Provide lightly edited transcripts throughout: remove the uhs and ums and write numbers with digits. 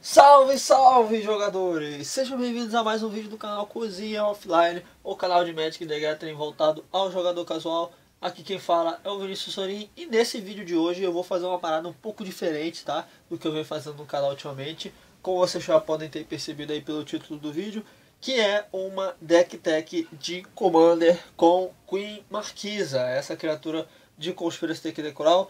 Salve, salve jogadores! Sejam bem-vindos a mais um vídeo do canal Cozinha Offline, o canal de Magic the Gathering voltado ao jogador casual. Aqui quem fala é o Vinícius Sorin e nesse vídeo de hoje eu vou fazer uma parada um pouco diferente, tá? Do que eu venho fazendo no canal ultimamente, como vocês já podem ter percebido aí pelo título do vídeo, que é uma deck tech de Commander com Queen Marquisa, essa criatura de Conspiracy Deck Decoral.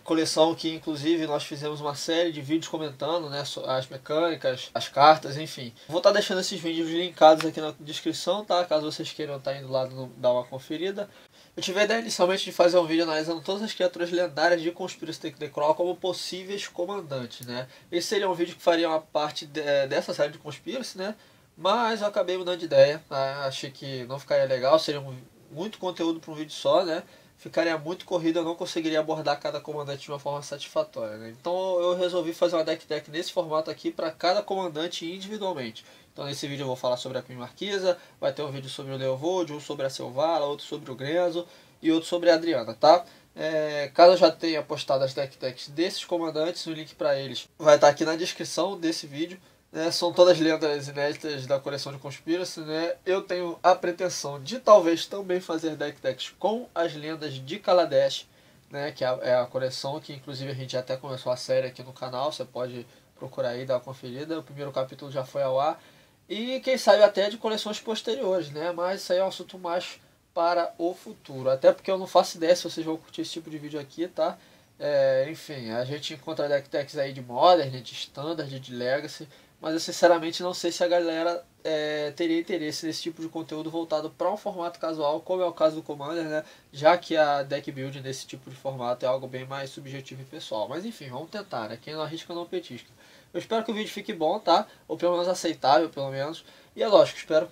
Coleção que inclusive nós fizemos uma série de vídeos comentando, né, as mecânicas, as cartas, enfim. Vou estar deixando esses vídeos linkados aqui na descrição, tá? Caso vocês queiram estar indo lá dar uma conferida. Eu tive a ideia inicialmente de fazer um vídeo analisando todas as criaturas lendárias de Conspiracy Deck Decoral como possíveis comandantes, né? Esse seria um vídeo que faria uma parte dessa série de Conspiracy, né? Mas eu acabei mudando de ideia, tá? Achei que não ficaria legal, seria muito conteúdo para um vídeo só, né? Ficaria muito corrido, eu não conseguiria abordar cada comandante de uma forma satisfatória, né? Então eu resolvi fazer uma deck tech nesse formato aqui para cada comandante individualmente. Então nesse vídeo eu vou falar sobre a Queen Marquisa, vai ter um vídeo sobre o Leovold, um sobre a Selvala, outro sobre o Grenzo e outro sobre a Adriana, tá? Caso eu já tenha postado as deck techs desses comandantes, o link para eles vai estar aqui na descrição desse vídeo. São todas lendas inéditas da coleção de Conspiracy, né? Eu tenho a pretensão de talvez também fazer deck decks com as lendas de Kaladesh, né? Que é a coleção que inclusive a gente até começou a série aqui no canal, você pode procurar aí, dar uma conferida, o primeiro capítulo já foi ao ar. E quem sabe até de coleções posteriores, né? Mas isso aí é um assunto mais para o futuro, até porque eu não faço ideia se vocês vão curtir esse tipo de vídeo aqui, tá? Enfim, a gente encontra deck techs aí de Modern, de Standard, de Legacy, mas eu sinceramente não sei se a galera teria interesse nesse tipo de conteúdo voltado para um formato casual, como é o caso do Commander, né? Já que a deck build nesse tipo de formato é algo bem mais subjetivo e pessoal. Mas enfim, vamos tentar, né? Quem não arrisca não petisca. Eu espero que o vídeo fique bom, tá? Ou pelo menos aceitável, pelo menos. E é lógico, espero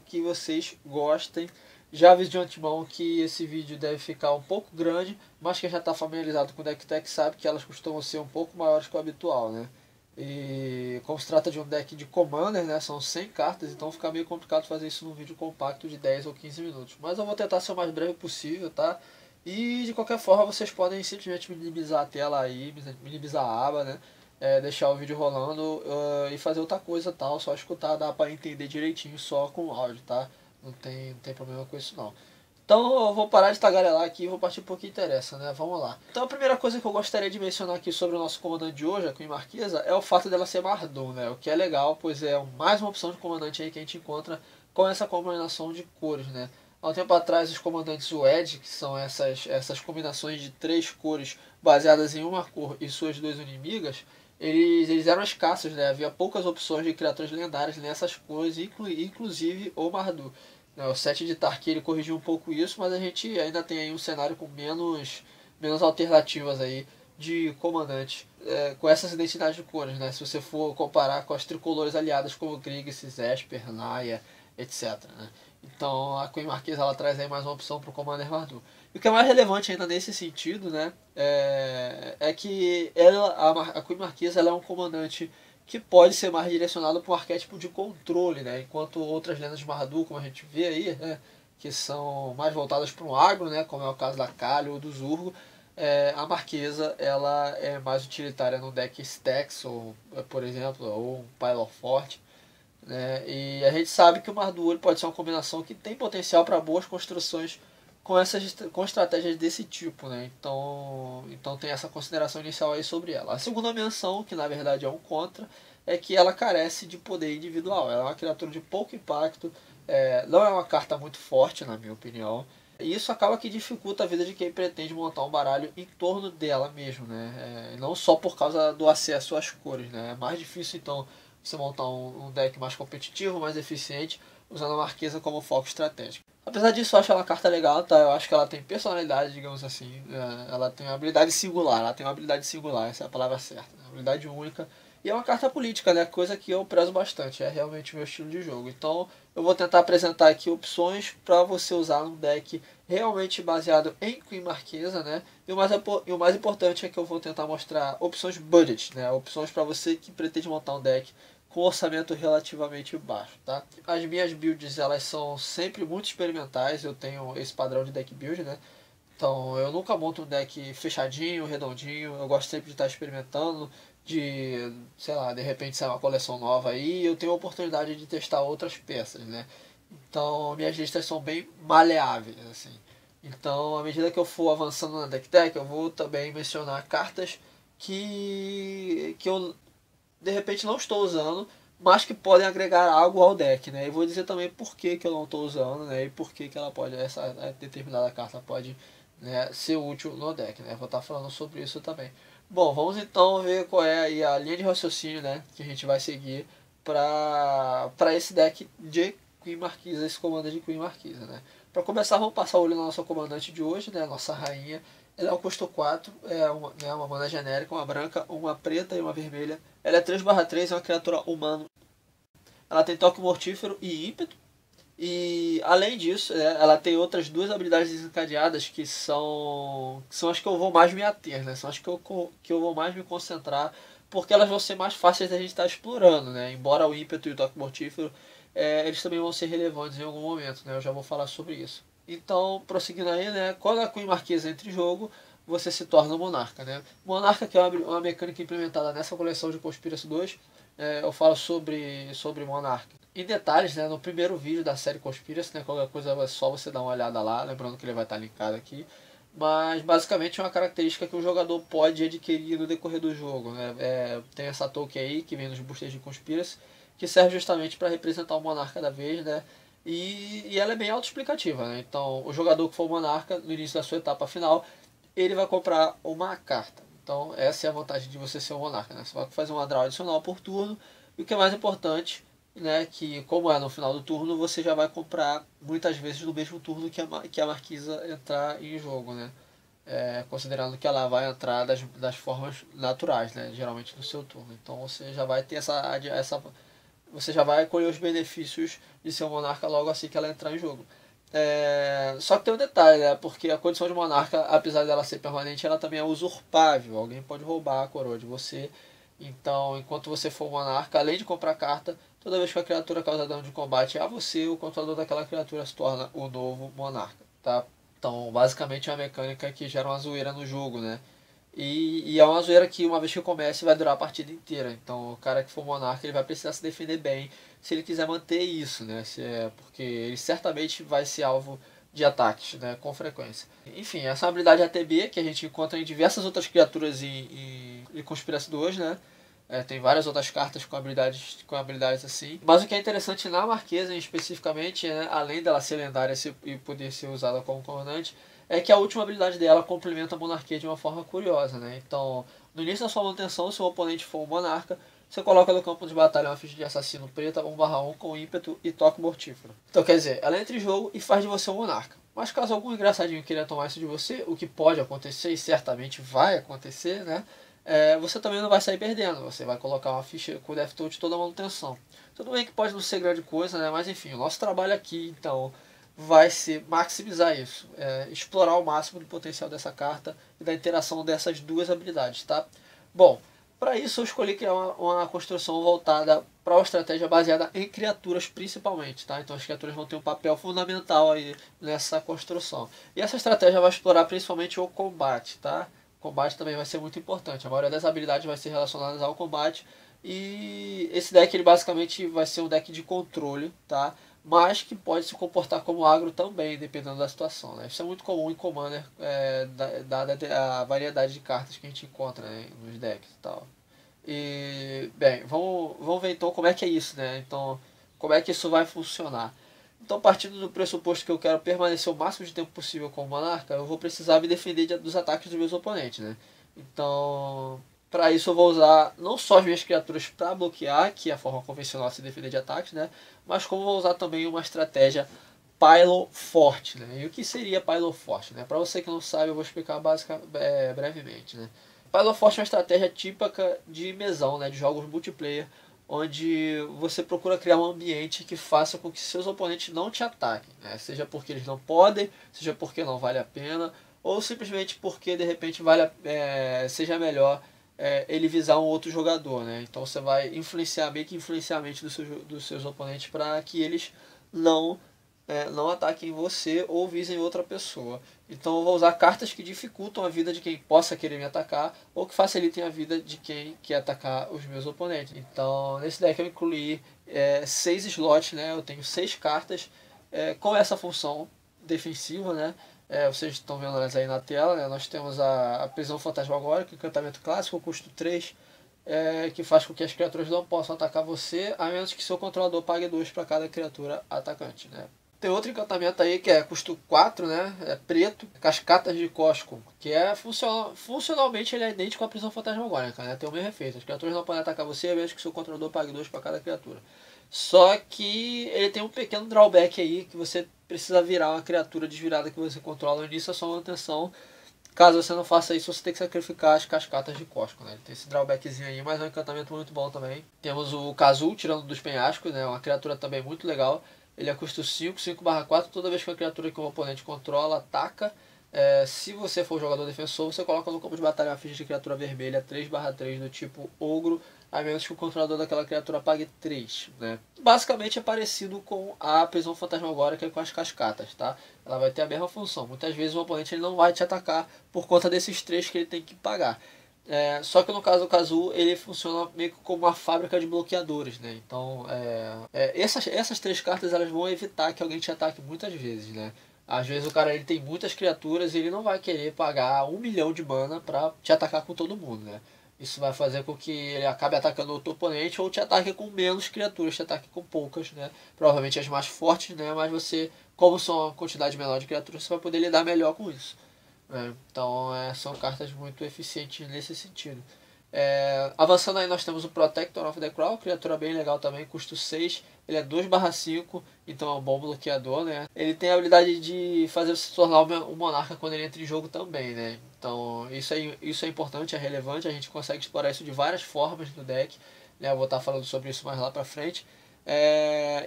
que vocês gostem. Já aviso de antemão que esse vídeo deve ficar um pouco grande, mas quem já está familiarizado com deck tech sabe que elas costumam ser um pouco maiores que o habitual, né? E como se trata de um deck de Commander, né, são 100 cartas, então fica meio complicado fazer isso num vídeo compacto de 10 ou 15 minutos. Mas eu vou tentar ser o mais breve possível, tá? E de qualquer forma vocês podem simplesmente minimizar a tela aí, minimizar a aba, né? Deixar o vídeo rolando e fazer outra coisa tal, só escutar, dá pra entender direitinho só com o áudio, tá? Não tem problema com isso não. Então eu vou parar de tagarelar aqui e vou partir para o que interessa, né? Vamos lá. Então a primeira coisa que eu gostaria de mencionar aqui sobre o nosso comandante de hoje, a Queen Marquesa, é o fato dela ser Mardu, né? O que é legal, pois é mais uma opção de comandante aí que a gente encontra com essa combinação de cores, né? Há um tempo atrás os comandantes Wedge, que são essas combinações de 3 cores baseadas em uma cor e suas 2 inimigas, eles eram escassos, né? Havia poucas opções de criaturas lendárias nessas cores, inclusive o Mardu. O set de Tarkir ele corrigiu um pouco isso, mas a gente ainda tem aí um cenário com menos alternativas aí de comandantes com essas identidades de cores, né? Se você for comparar com as tricolores aliadas como Griggs, Esper, Naya, etc. Né? Então a Queen Marquesa ela traz aí mais uma opção para o Commander Mardu. E o que é mais relevante ainda nesse sentido, né, que a Queen Marquesa ela é um comandante que pode ser mais direcionado para um arquétipo de controle, né? Enquanto outras lendas de Mardu, como a gente vê aí, né? Que são mais voltadas para um agro, né? Como é o caso da Kali ou do Zurgo, a Marquesa ela é mais utilitária no deck Stax, ou, por exemplo, ou um Pile of Fort, né? E a gente sabe que o Mardu pode ser uma combinação que tem potencial para boas construções com estratégias desse tipo, né? Então tem essa consideração inicial aí sobre ela. A segunda menção, que na verdade é um contra, é que ela carece de poder individual. Ela é uma criatura de pouco impacto, não é uma carta muito forte, na minha opinião. E isso acaba que dificulta a vida de quem pretende montar um baralho em torno dela mesmo, né? Não só por causa do acesso às cores, né? É mais difícil então você montar um deck mais competitivo, mais eficiente, usando a Marquesa como foco estratégico. Apesar disso, eu acho ela uma carta legal, tá? Eu acho que ela tem personalidade, digamos assim. Ela tem uma habilidade singular, essa é a palavra certa. Né? Habilidade única. E é uma carta política, né? Coisa que eu prezo bastante, é realmente o meu estilo de jogo. Então, eu vou tentar apresentar aqui opções para você usar um deck realmente baseado em Queen Marquesa, né? E o mais importante é que eu vou tentar mostrar opções budget, né? Opções para você que pretende montar um deck com orçamento relativamente baixo, tá? As minhas builds elas são sempre muito experimentais, eu tenho esse padrão de deck build, né? Então eu nunca monto um deck fechadinho, redondinho, eu gosto sempre de estar experimentando, sei lá, de repente sair uma coleção nova aí, e eu tenho a oportunidade de testar outras peças, né? Então minhas listas são bem maleáveis, assim. Então, à medida que eu for avançando na deck tech, eu vou também mencionar cartas que eu de repente não estou usando, mas que podem agregar algo ao deck, né? E vou dizer também por que, que eu não estou usando, né? E por que, que ela pode, essa determinada carta pode, né, ser útil no deck, né? Vou estar falando sobre isso também. Bom, vamos então ver qual é aí a linha de raciocínio, né, que a gente vai seguir para esse deck de Queen Marquisa, esse comando de Queen Marquisa, né? Para começar, vamos passar o olho na nossa comandante de hoje, né? Nossa rainha. Ela é um custo 4, uma mana genérica, uma branca, uma preta e uma vermelha. Ela é 3/3, é uma criatura humana. Ela tem toque mortífero e ímpeto. E além disso, ela tem outras duas habilidades desencadeadas que são as que eu vou mais me ater, né? São as que eu vou mais me concentrar, porque elas vão ser mais fáceis da gente estar explorando, né? Embora o ímpeto e o toque mortífero, eles também vão ser relevantes em algum momento, né? Eu já vou falar sobre isso. Então, prosseguindo aí, né? Quando a Queen Marquesa entra em jogo, você se torna um monarca, né? Monarca, que é uma mecânica implementada nessa coleção de Conspiracy 2, eu falo sobre Monarca em detalhes, né, no primeiro vídeo da série Conspiracy, né, qualquer coisa é só você dar uma olhada lá, lembrando que ele vai estar linkado aqui. Mas basicamente é uma característica que o jogador pode adquirir no decorrer do jogo, né? Tem essa token aí que vem nos boosters de Conspiracy, que serve justamente para representar o monarca da vez, né? E ela é bem autoexplicativa, né? Então o jogador que for o monarca no início da sua etapa final, ele vai comprar uma carta. Então essa é a vantagem de você ser um monarca, né? Você vai fazer uma draw adicional por turno, e o que é mais importante, né, que como é no final do turno, você já vai comprar muitas vezes no mesmo turno que a Marquisa entrar em jogo, né? Considerando que ela vai entrar das formas naturais, né? Geralmente no seu turno. Então você já vai ter você já vai colher os benefícios de ser um monarca logo assim que ela entrar em jogo. Só que tem um detalhe, né? Porque a condição de monarca, apesar dela ser permanente, ela também é usurpável. Alguém pode roubar a coroa de você. Então, enquanto você for monarca, além de comprar carta, toda vez que a criatura causa dano de combate a você, o controlador daquela criatura se torna o novo monarca, tá? Então, basicamente é uma mecânica que gera uma zoeira no jogo, né? E é uma zoeira que, uma vez que comece, vai durar a partida inteira. Então, o cara que for monarca, ele vai precisar se defender bem se ele quiser manter isso, né? Porque ele certamente vai ser alvo de ataques, né? Com frequência. Enfim, essa é uma habilidade ATB que a gente encontra em diversas outras criaturas em Conspiracy 2, né? Tem várias outras cartas com habilidades assim. Mas o que é interessante na Marquesa, especificamente, né, além dela ser lendária e poder ser usada como comandante, é que a última habilidade dela complementa a monarquia de uma forma curiosa, né? Então, no início da sua manutenção, se o oponente for um monarca, você coloca no campo de batalha uma ficha de assassino preta 1/1 com ímpeto e toque mortífero. Então, quer dizer, ela entra em jogo e faz de você um monarca. Mas caso algum engraçadinho queira tomar isso de você, o que pode acontecer e certamente vai acontecer, né? Você também não vai sair perdendo. Você vai colocar uma ficha com o Death Touch toda a manutenção. Tudo bem que pode não ser grande coisa, né? Mas enfim, o nosso trabalho aqui, então, vai ser maximizar isso. Explorar o máximo do potencial dessa carta e da interação dessas duas habilidades, tá? Bom, para isso eu escolhi criar uma construção voltada para uma estratégia baseada em criaturas principalmente, tá? Então as criaturas vão ter um papel fundamental aí nessa construção. E essa estratégia vai explorar principalmente o combate, tá? O combate também vai ser muito importante. A maioria das habilidades vai ser relacionadas ao combate. E esse deck ele basicamente vai ser um deck de controle, tá? Mas que pode se comportar como agro também, dependendo da situação, né? Isso é muito comum em Commander, dada a variedade de cartas que a gente encontra, né, nos decks e tal. E, bem, vamos ver então como é que é isso, né? Então, como é que isso vai funcionar. Então, partindo do pressuposto que eu quero permanecer o máximo de tempo possível como monarca, eu vou precisar me defender dos ataques dos meus oponentes, né? Então, para isso eu vou usar não só as minhas criaturas para bloquear, que é a forma convencional de se defender de ataques, né? Mas como vou usar também uma estratégia Pilo Forte, né? E o que seria Pilo Forte, né? Para você que não sabe, eu vou explicar brevemente, né? Pilo Forte é uma estratégia típica de mesão, né? De jogos multiplayer, onde você procura criar um ambiente que faça com que seus oponentes não te ataquem, né? Seja porque eles não podem, seja porque não vale a pena, ou simplesmente porque de repente seja melhor ele visar um outro jogador, né? Então você vai influenciar, meio que influenciar a mente dos seus oponentes para que eles não não ataquem você ou visem outra pessoa. Então eu vou usar cartas que dificultam a vida de quem possa querer me atacar ou que facilitem a vida de quem quer atacar os meus oponentes. Então nesse deck eu incluí 6 slots, né? Eu tenho 6 cartas com essa função defensiva, né? Vocês estão vendo elas aí na tela, né? Nós temos a prisão fantasmagórica, encantamento clássico, custo 3, que faz com que as criaturas não possam atacar você, a menos que seu controlador pague 2 para cada criatura atacante, né? Tem outro encantamento aí que é custo 4, né? É preto, Cascatas de Cosco, que funcionalmente ele é idêntico à prisão fantasmagórica, né? Tem o mesmo efeito. As criaturas não podem atacar você, a menos que seu controlador pague 2 para cada criatura. Só que ele tem um pequeno drawback aí, que você precisa virar uma criatura desvirada que você controla no início da sua manutenção. Caso você não faça isso, você tem que sacrificar as Cascatas de Cosco, né? Ele tem esse drawbackzinho aí, mas é um encantamento muito bom também. Temos o Kazul, tirando dos penhascos, né? Uma criatura também muito legal. Ele é custo 5, 5/4, toda vez que uma criatura que um oponente controla ataca, se você for jogador defensor, você coloca no campo de batalha uma ficha de criatura vermelha 3/3 do tipo ogro, a menos que o controlador daquela criatura pague 3, né? Basicamente é parecido com a prisão fantasmagórica com as cascatas, tá? Ela vai ter a mesma função. Muitas vezes o oponente ele não vai te atacar por conta desses 3 que ele tem que pagar. Só que no caso do Kazoo, ele funciona meio que como uma fábrica de bloqueadores, né? Então, essas 3 cartas elas vão evitar que alguém te ataque muitas vezes, né? Às vezes o cara ele tem muitas criaturas e ele não vai querer pagar 1 milhão de mana pra te atacar com todo mundo, né? Isso vai fazer com que ele acabe atacando outro oponente ou te ataque com menos criaturas, te ataque com poucas, né? Provavelmente as mais fortes, né? Mas você, como são uma quantidade menor de criaturas, você vai poder lidar melhor com isso. Então são cartas muito eficientes nesse sentido. Avançando aí nós temos o Protector of the Crown, criatura bem legal também, custo 6, ele é 2/5, então é um bom bloqueador, né? Ele tem a habilidade de fazer você se tornar um monarca quando ele entra em jogo também, né? Então isso é importante, é relevante, a gente consegue explorar isso de várias formas no deck, né? Eu vou estar falando sobre isso mais lá pra frente.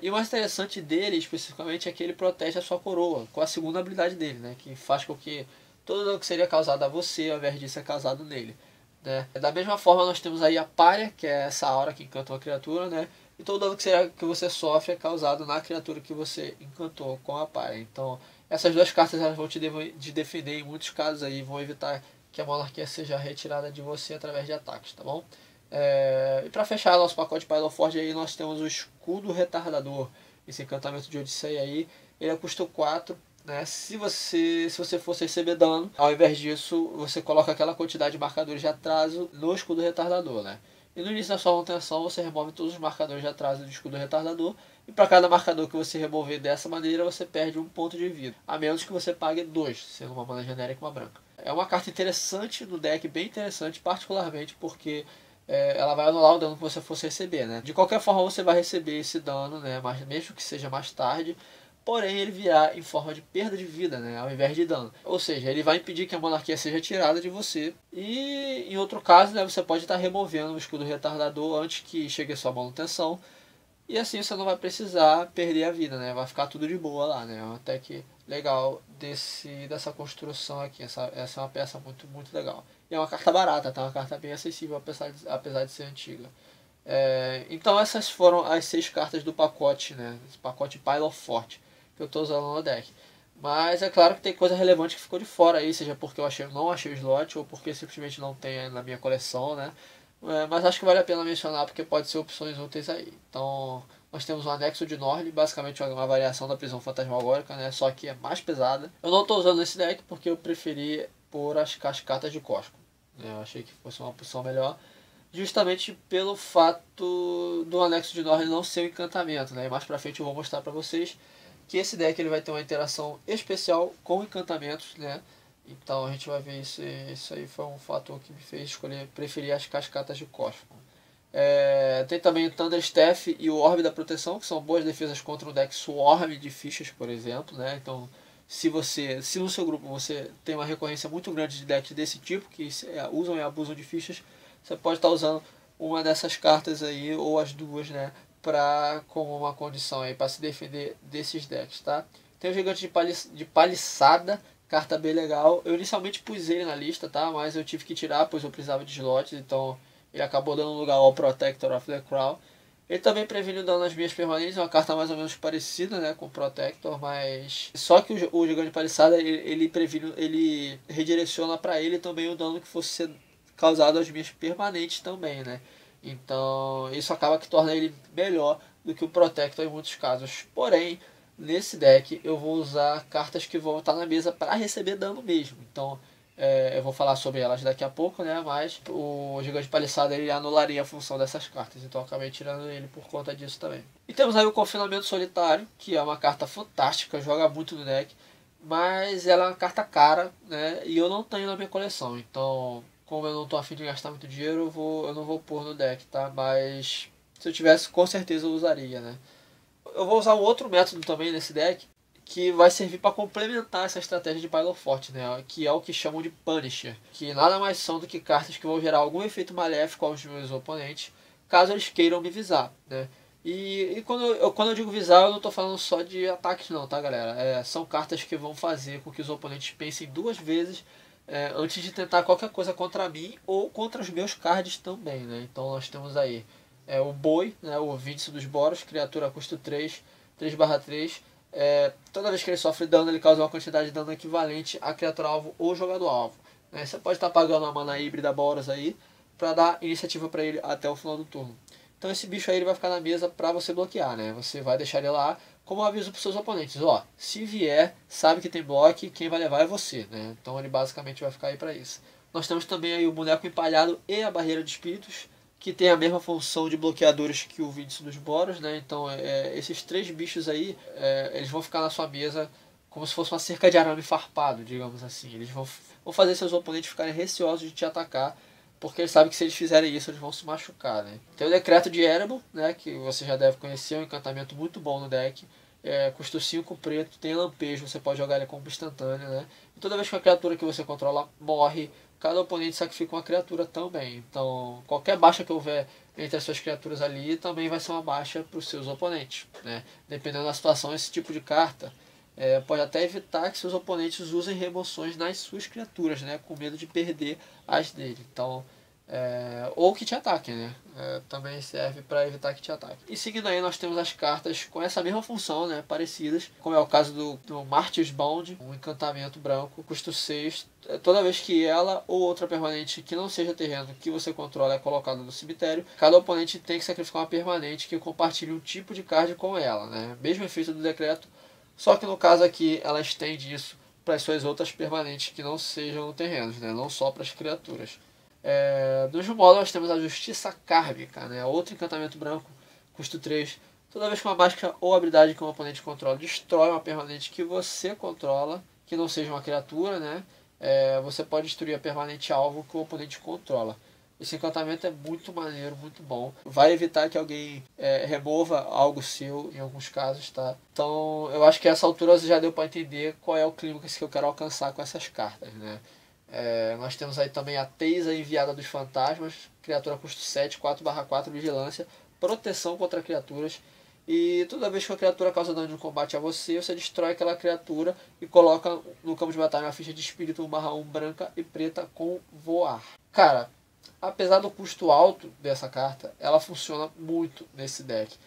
E o mais interessante dele especificamente é que ele protege a sua coroa, com a segunda habilidade dele, né? Que faz com que todo dano que seria causado a você, ao invés disso, é causado nele, né? Da mesma forma, nós temos aí a Pária, que é essa aura que encanta uma criatura, né? E todo dano que você sofre é causado na criatura que você encantou com a Pária. Então, essas 2 cartas elas vão te defender em muitos casos aí, vão evitar que a monarquia seja retirada de você através de ataques, tá bom? E para fechar nosso pacote Pile of Forge aí, nós temos o Escudo Retardador, esse encantamento de Odisseia aí, ele é custo 4, né? Se você fosse receber dano, ao invés disso, você coloca aquela quantidade de marcadores de atraso no escudo retardador, né? E no início da sua manutenção, você remove todos os marcadores de atraso do escudo retardador, e para cada marcador que você remover dessa maneira, você perde 1 ponto de vida, a menos que você pague 2, sendo uma mana genérica e uma branca. É uma carta interessante no deck, bem interessante, particularmente porque ela vai anular o dano que você fosse receber, né? De qualquer forma, você vai receber esse dano, né? Mas mesmo que seja mais tarde, porém ele virá em forma de perda de vida, né, ao invés de dano. Ou seja, ele vai impedir que a monarquia seja tirada de você. E em outro caso, né, você pode estar removendo o escudo retardador antes que chegue a sua manutenção. E assim você não vai precisar perder a vida, né? Vai ficar tudo de boa lá, né? Até que legal dessa construção aqui. Essa é uma peça muito, muito legal. E é uma carta barata, tá? Uma carta bem acessível, apesar de ser antiga. Então essas foram as 6 cartas do pacote, né? Esse pacote Pile of Forte que eu estou usando no deck. Mas é claro que tem coisa relevante que ficou de fora aí, seja porque eu não achei o slot ou porque simplesmente não tem na minha coleção, né? Mas acho que vale a pena mencionar porque pode ser opções úteis aí. Então nós temos um anexo de Norne, basicamente uma variação da prisão fantasmagórica, né? Só que é mais pesada. Eu não estou usando esse deck porque eu preferi pôr as cascatas de Cosco. Eu achei que fosse uma opção melhor, justamente pelo fato do anexo de Norne não ser um encantamento, né? E mais pra frente eu vou mostrar pra vocês que esse deck ele vai ter uma interação especial com encantamentos, né? Então a gente vai ver isso. Isso aí foi um fator que me fez preferir as cascatas de Cosmo. Tem também o Thunderstaff e o Orbe da Proteção, que são boas defesas contra um deck Swarm de fichas, por exemplo, né? Então se no seu grupo você tem uma recorrência muito grande de decks desse tipo, que usam e abusam de fichas, você pode estar usando uma dessas cartas aí, ou as duas, né? Como uma condição aí para se defender desses decks, tá? Tem o Gigante de Paliçada, carta bem legal. Eu inicialmente pus ele na lista, tá? Mas eu tive que tirar, pois eu precisava de slots, então ele acabou dando lugar ao Protector of the Crown. Ele também previne o dano nas minhas permanentes, é uma carta mais ou menos parecida, né, com o Protector, mas só que o Gigante Paliçada ele previne, ele redireciona para ele também o dano que fosse ser causado às minhas permanentes também, né? Então isso acaba que torna ele melhor do que o Protector em muitos casos. Porém, nesse deck eu vou usar cartas que vão estar na mesa para receber dano mesmo. Então eu vou falar sobre elas daqui a pouco, né? Mas o Gigante Paliçada ele anularia a função dessas cartas, então eu acabei tirando ele por conta disso também. E temos aí o Confinamento Solitário, que é uma carta fantástica, joga muito no deck, mas ela é uma carta cara, né? E eu não tenho na minha coleção, então como eu não estou afim de gastar muito dinheiro, eu não vou pôr no deck, tá? Mas se eu tivesse, com certeza eu usaria, né? Eu vou usar um outro método também nesse deck, que vai servir para complementar essa estratégia de Pile of Forte, né? Que é o que chamam de Punisher, que nada mais são do que cartas que vão gerar algum efeito maléfico aos meus oponentes, caso eles queiram me visar, né? E quando eu digo visar, eu não estou falando só de ataques não, tá galera? São cartas que vão fazer com que os oponentes pensem duas vezes antes de tentar qualquer coisa contra mim ou contra os meus cards também, né? Então nós temos aí o Boi, né? O Víndice dos Boros, criatura custo 3, 3/3. Toda vez que ele sofre dano, ele causa uma quantidade de dano equivalente à criatura alvo ou jogador alvo. Né? Você pode estar pagando uma mana híbrida Boros aí para dar iniciativa para ele até o final do turno. Então esse bicho aí ele vai ficar na mesa para você bloquear, né? Você vai deixar ele lá como aviso para seus oponentes. Ó, se vier, sabe que tem bloco, quem vai levar é você, né? Então ele basicamente vai ficar aí para isso. Nós temos também aí o Boneco Empalhado e a Barreira de Espíritos, que tem a mesma função de bloqueadores que o Víndice dos Boros, né? Então esses três bichos aí, eles vão ficar na sua mesa como se fosse uma cerca de arame farpado, digamos assim. Eles vão fazer seus oponentes ficarem receosos de te atacar, porque eles sabem que se eles fizerem isso, eles vão se machucar, né? Tem o Decreto de Erebor, né? Que você já deve conhecer, é um encantamento muito bom no deck. Custa 5 preto, tem lampejo, você pode jogar ele como instantâneo, né? E toda vez que a criatura que você controla morre, cada oponente sacrifica uma criatura também. Então, qualquer baixa que houver entre as suas criaturas ali, também vai ser uma baixa para os seus oponentes, né? Dependendo da situação, esse tipo de carta pode até evitar que seus oponentes usem remoções nas suas criaturas, né? Com medo de perder as dele. Então, ou que te ataquem, né? Também serve para evitar que te ataquem. E seguindo aí, nós temos as cartas com essa mesma função, né? Parecidas, como é o caso do Martyr's Bound, um encantamento branco, custo 6. Toda vez que ela ou outra permanente que não seja terreno que você controla é colocada no cemitério, cada oponente tem que sacrificar uma permanente que compartilhe um tipo de card com ela, né? Mesmo efeito do decreto, só que no caso aqui ela estende isso para as suas outras permanentes que não sejam terrenos, né? Não só para as criaturas. Do mesmo modo, nós temos a Justiça Kármica, né? Outro encantamento branco, custo 3. Toda vez que uma mágica ou habilidade que um oponente controla destrói uma permanente que você controla, que não seja uma criatura, né? Você pode destruir a permanente alvo que o oponente controla. Esse encantamento é muito maneiro, muito bom. Vai evitar que alguém remova algo seu, em alguns casos, tá? Então, eu acho que a essa altura você já deu para entender qual é o clímax que eu quero alcançar com essas cartas, né? Nós temos aí também a Teisa Enviada dos Fantasmas, criatura custo 7, 4/4, vigilância, proteção contra criaturas. E toda vez que uma criatura causa dano de combate a você, você destrói aquela criatura e coloca no campo de batalha uma ficha de espírito 1/1 branca e preta com voar. Cara, apesar do custo alto dessa carta, ela funciona muito nesse deck.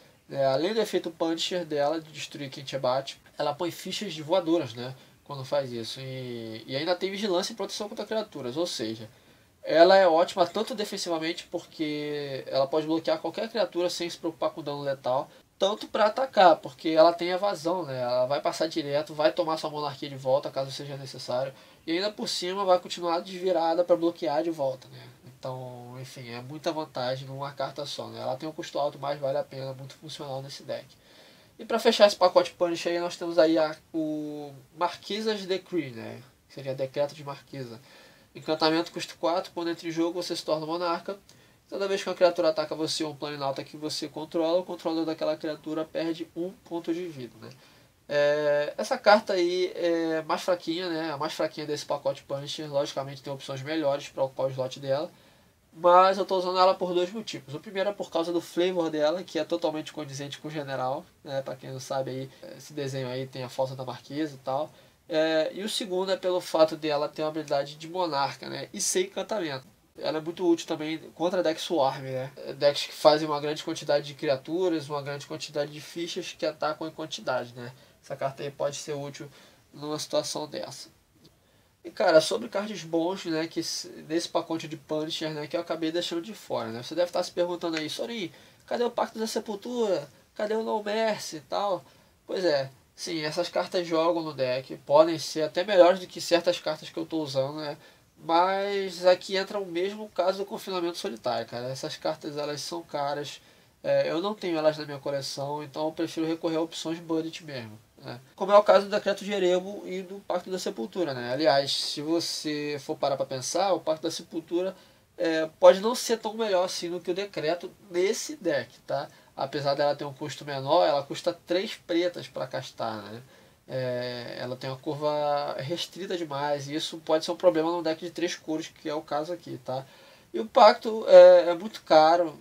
Além do efeito Punisher dela, de destruir quem te abate, ela põe fichas de voadoras, né? Quando faz isso. E ainda tem vigilância e proteção contra criaturas. Ou seja, ela é ótima tanto defensivamente, porque ela pode bloquear qualquer criatura sem se preocupar com dano letal, tanto para atacar, porque ela tem evasão, né? Ela vai passar direto, vai tomar sua monarquia de volta caso seja necessário, e ainda por cima vai continuar desvirada para bloquear de volta, né? Então, enfim, é muita vantagem numa carta só, né? Ela tem um custo alto, mas vale a pena, muito funcional nesse deck. E para fechar esse pacote Punish aí, nós temos aí o Marquisa's Decree, né? Que seria Decreto de Marquisa. Encantamento custo 4, quando entra em jogo você se torna monarca. Toda vez que uma criatura ataca você ou um planinauta que você controla, o controlador daquela criatura perde 1 ponto de vida, né? Essa carta aí é mais fraquinha, né? A mais fraquinha desse pacote Punisher. Logicamente tem opções melhores para ocupar o slot dela. Mas eu estou usando ela por dois motivos. O primeiro é por causa do flavor dela, que é totalmente condizente com o general, né? Para quem não sabe, aí, esse desenho aí tem a foto da marquesa e tal. E o segundo é pelo fato dela ter uma habilidade de monarca, né? E ser encantamento. Ela é muito útil também contra decks Swarm, né? Decks que fazem uma grande quantidade de criaturas, uma grande quantidade de fichas que atacam em quantidade, né? Essa carta aí pode ser útil numa situação dessa. E cara, sobre cards bons, né, que nesse pacote de Punisher, né, que eu acabei deixando de fora, né? Você deve estar se perguntando aí, Sorin, cadê o Pacto da Sepultura? Cadê o No Mercy e tal? Pois é, sim, essas cartas jogam no deck, podem ser até melhores do que certas cartas que eu estou usando, né? Mas aqui entra o mesmo caso do Confinamento Solitário, cara. Essas cartas elas são caras, eu não tenho elas na minha coleção, então eu prefiro recorrer a opções budget mesmo. Né? Como é o caso do Decreto de Erebo e do Pacto da Sepultura. Né? Aliás, se você for parar para pensar, o Pacto da Sepultura pode não ser tão melhor assim do que o Decreto nesse deck. Tá? Apesar dela ter um custo menor, ela custa 3 pretas para castar. Né? Ela tem uma curva restrita demais e isso pode ser um problema no deck de 3 cores, que é o caso aqui. Tá? E o Pacto é muito caro,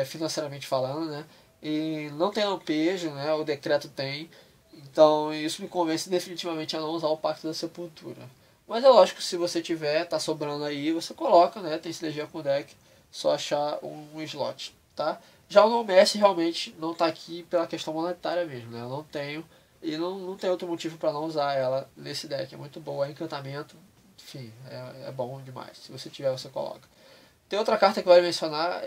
financeiramente falando, né? E não tem lampejo, né? O Decreto tem. Então isso me convence definitivamente a não usar o Pacto da Sepultura. Mas é lógico, se você tiver, tá sobrando aí, você coloca, né? Tem sinergia com o deck, só achar um slot, tá? Já o No Mercy realmente não tá aqui pela questão monetária mesmo, né? Eu não tenho e não tem outro motivo para não usar ela nesse deck. É muito boa, é encantamento, enfim, é bom demais. Se você tiver, você coloca. Tem outra carta que vale mencionar,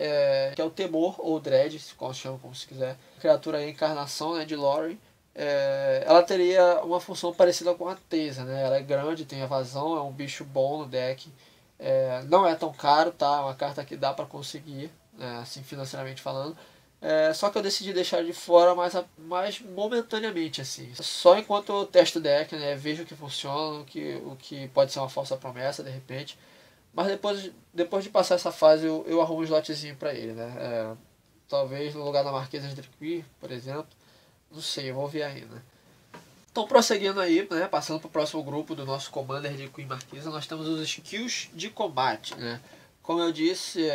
que é o Temor, ou Dread, como chama, como se quiser. Criatura aí, encarnação, né, de Lorien. Ela teria uma função parecida com a Teysa, né? Ela é grande, tem evasão, é um bicho bom no deck. Não é tão caro, tá? É uma carta que dá para conseguir, né? Assim, financeiramente falando. Só que eu decidi deixar de fora mais momentaneamente, assim. Só enquanto eu testo o deck, né? Vejo o que funciona, o que pode ser uma falsa promessa, de repente. Mas depois de passar essa fase, eu arrumo um slotzinho pra ele, né? Talvez no lugar da Marquesa de Dracuir, por exemplo. Não sei, eu vou ver ainda. Então, prosseguindo aí, né? Passando pro próximo grupo do nosso Commander de Queen Marquesa, nós temos os skills de combate, né? Como eu disse,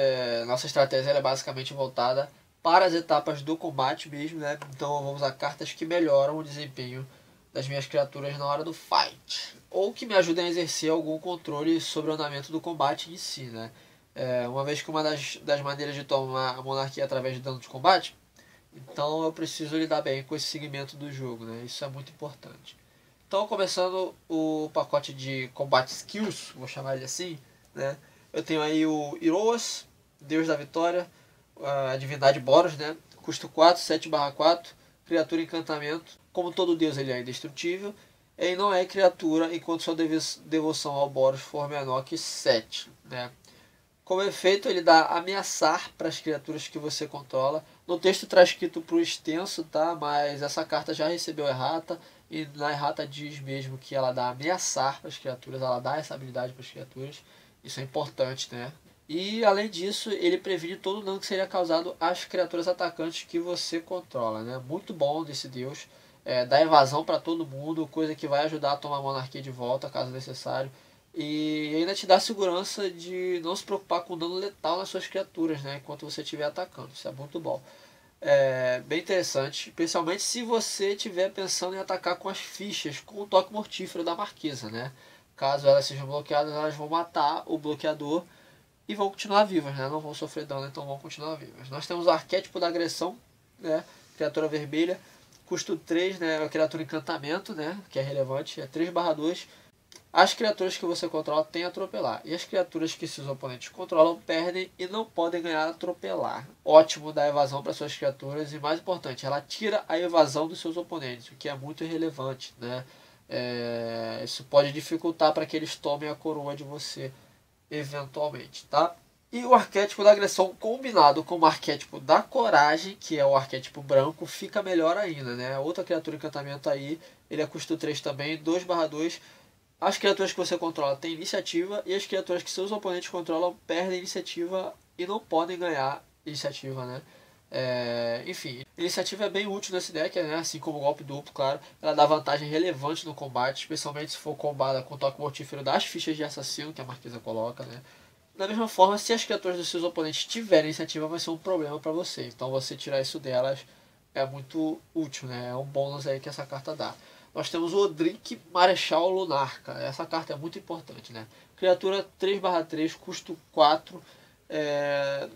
nossa estratégia é basicamente voltada para as etapas do combate mesmo, né? Então eu vou usar cartas que melhoram o desempenho das minhas criaturas na hora do fight, ou que me ajudem a exercer algum controle sobre o andamento do combate em si, né? Uma vez que uma das maneiras de tomar a monarquia é através de dano de combate, então eu preciso lidar bem com esse segmento do jogo, né? Isso é muito importante. Então, começando o pacote de Combat Skills, vou chamar ele assim, né? Eu tenho aí o Iroas, Deus da Vitória, a divindade Boros, né? Custo 4, 7/4, criatura encantamento. Como todo deus, ele é indestrutível. Ele não é criatura enquanto sua devoção ao Boros for menor que 7, né? Como efeito, ele dá ameaçar para as criaturas que você controla. No texto está escrito para o extenso, tá? Mas essa carta já recebeu errata. E na errata diz mesmo que ela dá ameaçar para as criaturas. Ela dá essa habilidade para as criaturas. Isso é importante, né? E além disso, ele previne todo o dano que seria causado às criaturas atacantes que você controla, né? Muito bom desse deus. Dá evasão para todo mundo, coisa que vai ajudar a tomar a monarquia de volta, caso necessário. E ainda te dá segurança de não se preocupar com dano letal nas suas criaturas, né? Enquanto você estiver atacando. Isso é muito bom. Bem interessante, especialmente se você estiver pensando em atacar com as fichas, com o toque mortífero da Marquesa, né? Caso elas sejam bloqueadas, elas vão matar o bloqueador e vão continuar vivas, né? Não vão sofrer dano, então vão continuar vivas. Nós temos o arquétipo da agressão, né? Criatura vermelha, custo 3, né? É a criatura encantamento, né? Que é relevante, é 3/2. As criaturas que você controla têm atropelar. E as criaturas que seus oponentes controlam perdem e não podem ganhar atropelar. Ótimo dar evasão para suas criaturas. E mais importante, ela tira a evasão dos seus oponentes, o que é muito irrelevante, né? Isso pode dificultar para que eles tomem a coroa de você eventualmente, tá? E o arquétipo da agressão combinado com o arquétipo da coragem, que é o arquétipo branco, fica melhor ainda, né? Outra criatura encantamento aí, ele é custo 3 também, 2/2. As criaturas que você controla têm iniciativa e as criaturas que seus oponentes controlam perdem iniciativa e não podem ganhar iniciativa, né? Enfim, iniciativa é bem útil nesse deck, né? Assim como o golpe duplo, claro. Ela dá vantagem relevante no combate, especialmente se for combada com o toque mortífero das fichas de assassino que a Marquesa coloca, né? Da mesma forma, se as criaturas dos seus oponentes tiverem iniciativa, vai ser um problema para você. Então você tirar isso delas é muito útil, né? É um bônus aí que essa carta dá. nós temos o Odric Marechal Lunarca. Essa carta é muito importante, né? Criatura 3/3, custo 4.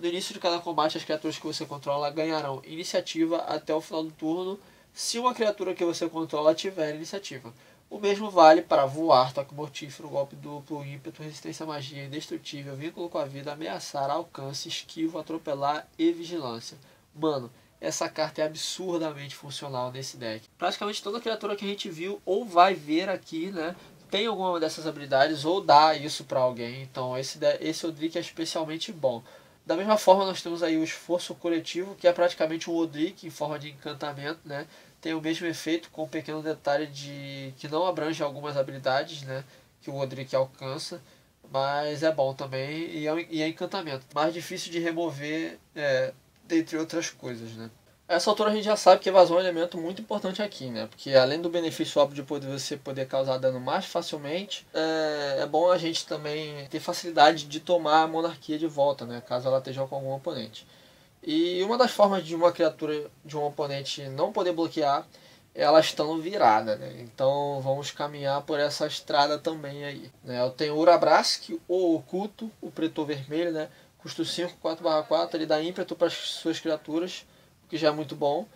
No início de cada combate, as criaturas que você controla ganharão iniciativa até o final do turno, se uma criatura que você controla tiver iniciativa. O mesmo vale para voar, toque mortífero, golpe duplo, ímpeto, resistência à magia, indestrutível, vínculo com a vida, ameaçar, alcance, esquivo, atropelar e vigilância. Mano, essa carta é absurdamente funcional nesse deck. Praticamente toda criatura que a gente viu ou vai ver aqui, né, tem alguma dessas habilidades ou dá isso para alguém. Então esse Odric é especialmente bom. Da mesma forma, nós temos aí o Esforço Coletivo, que é praticamente um Odric em forma de encantamento, né? Tem o mesmo efeito, com um pequeno detalhe de que não abrange algumas habilidades, né, que o Odric alcança, mas é bom também e é encantamento. Mais difícil de remover, dentre outras coisas, né. Essa altura a gente já sabe que evasão é um elemento muito importante aqui, né? Porque além do benefício óbvio de você poder causar dano mais facilmente, é bom a gente também ter facilidade de tomar a monarquia de volta, né? Caso ela esteja com algum oponente. E uma das formas de uma criatura de um oponente não poder bloquear é ela estando virada, né? Então vamos caminhar por essa estrada também aí, né? Eu tenho o Urabrask, o Oculto, o preto vermelho, né? Custo 5, 4/4, ele dá ímpeto para as suas criaturas, o que já é muito bom,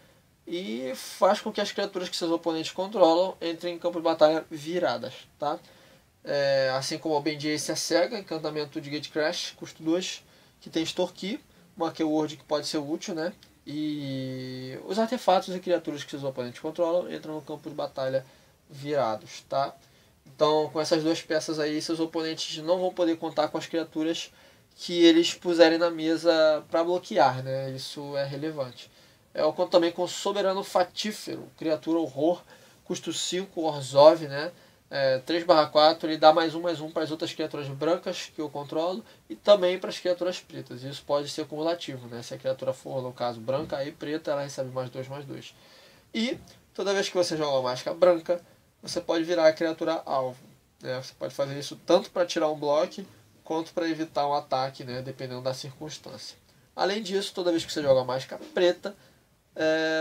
e faz com que as criaturas que seus oponentes controlam entrem em campo de batalha viradas, tá? Assim como o Benjace a Cega, encantamento de Gatecrash, custo 2, que tem extorquir, uma keyword que pode ser útil, né? E os artefatos e criaturas que seus oponentes controlam entram no campo de batalha virados, tá? Então, com essas duas peças aí, seus oponentes não vão poder contar com as criaturas que eles puserem na mesa para bloquear, né? Isso é relevante. Eu conto também com o Soberano Fatífero, criatura horror, custo 5, Orzhov, né? 3/4, ele dá /1/1 para as outras criaturas brancas que eu controlo e também para as criaturas pretas. Isso pode ser cumulativo, né? Se a criatura for, no caso, branca e preta, ela recebe +2/2. E toda vez que você joga uma mágica branca, você pode virar a criatura alvo, né? Você pode fazer isso tanto para tirar um bloco quanto para evitar um ataque, né? Dependendo da circunstância. Além disso, toda vez que você joga uma mágica preta,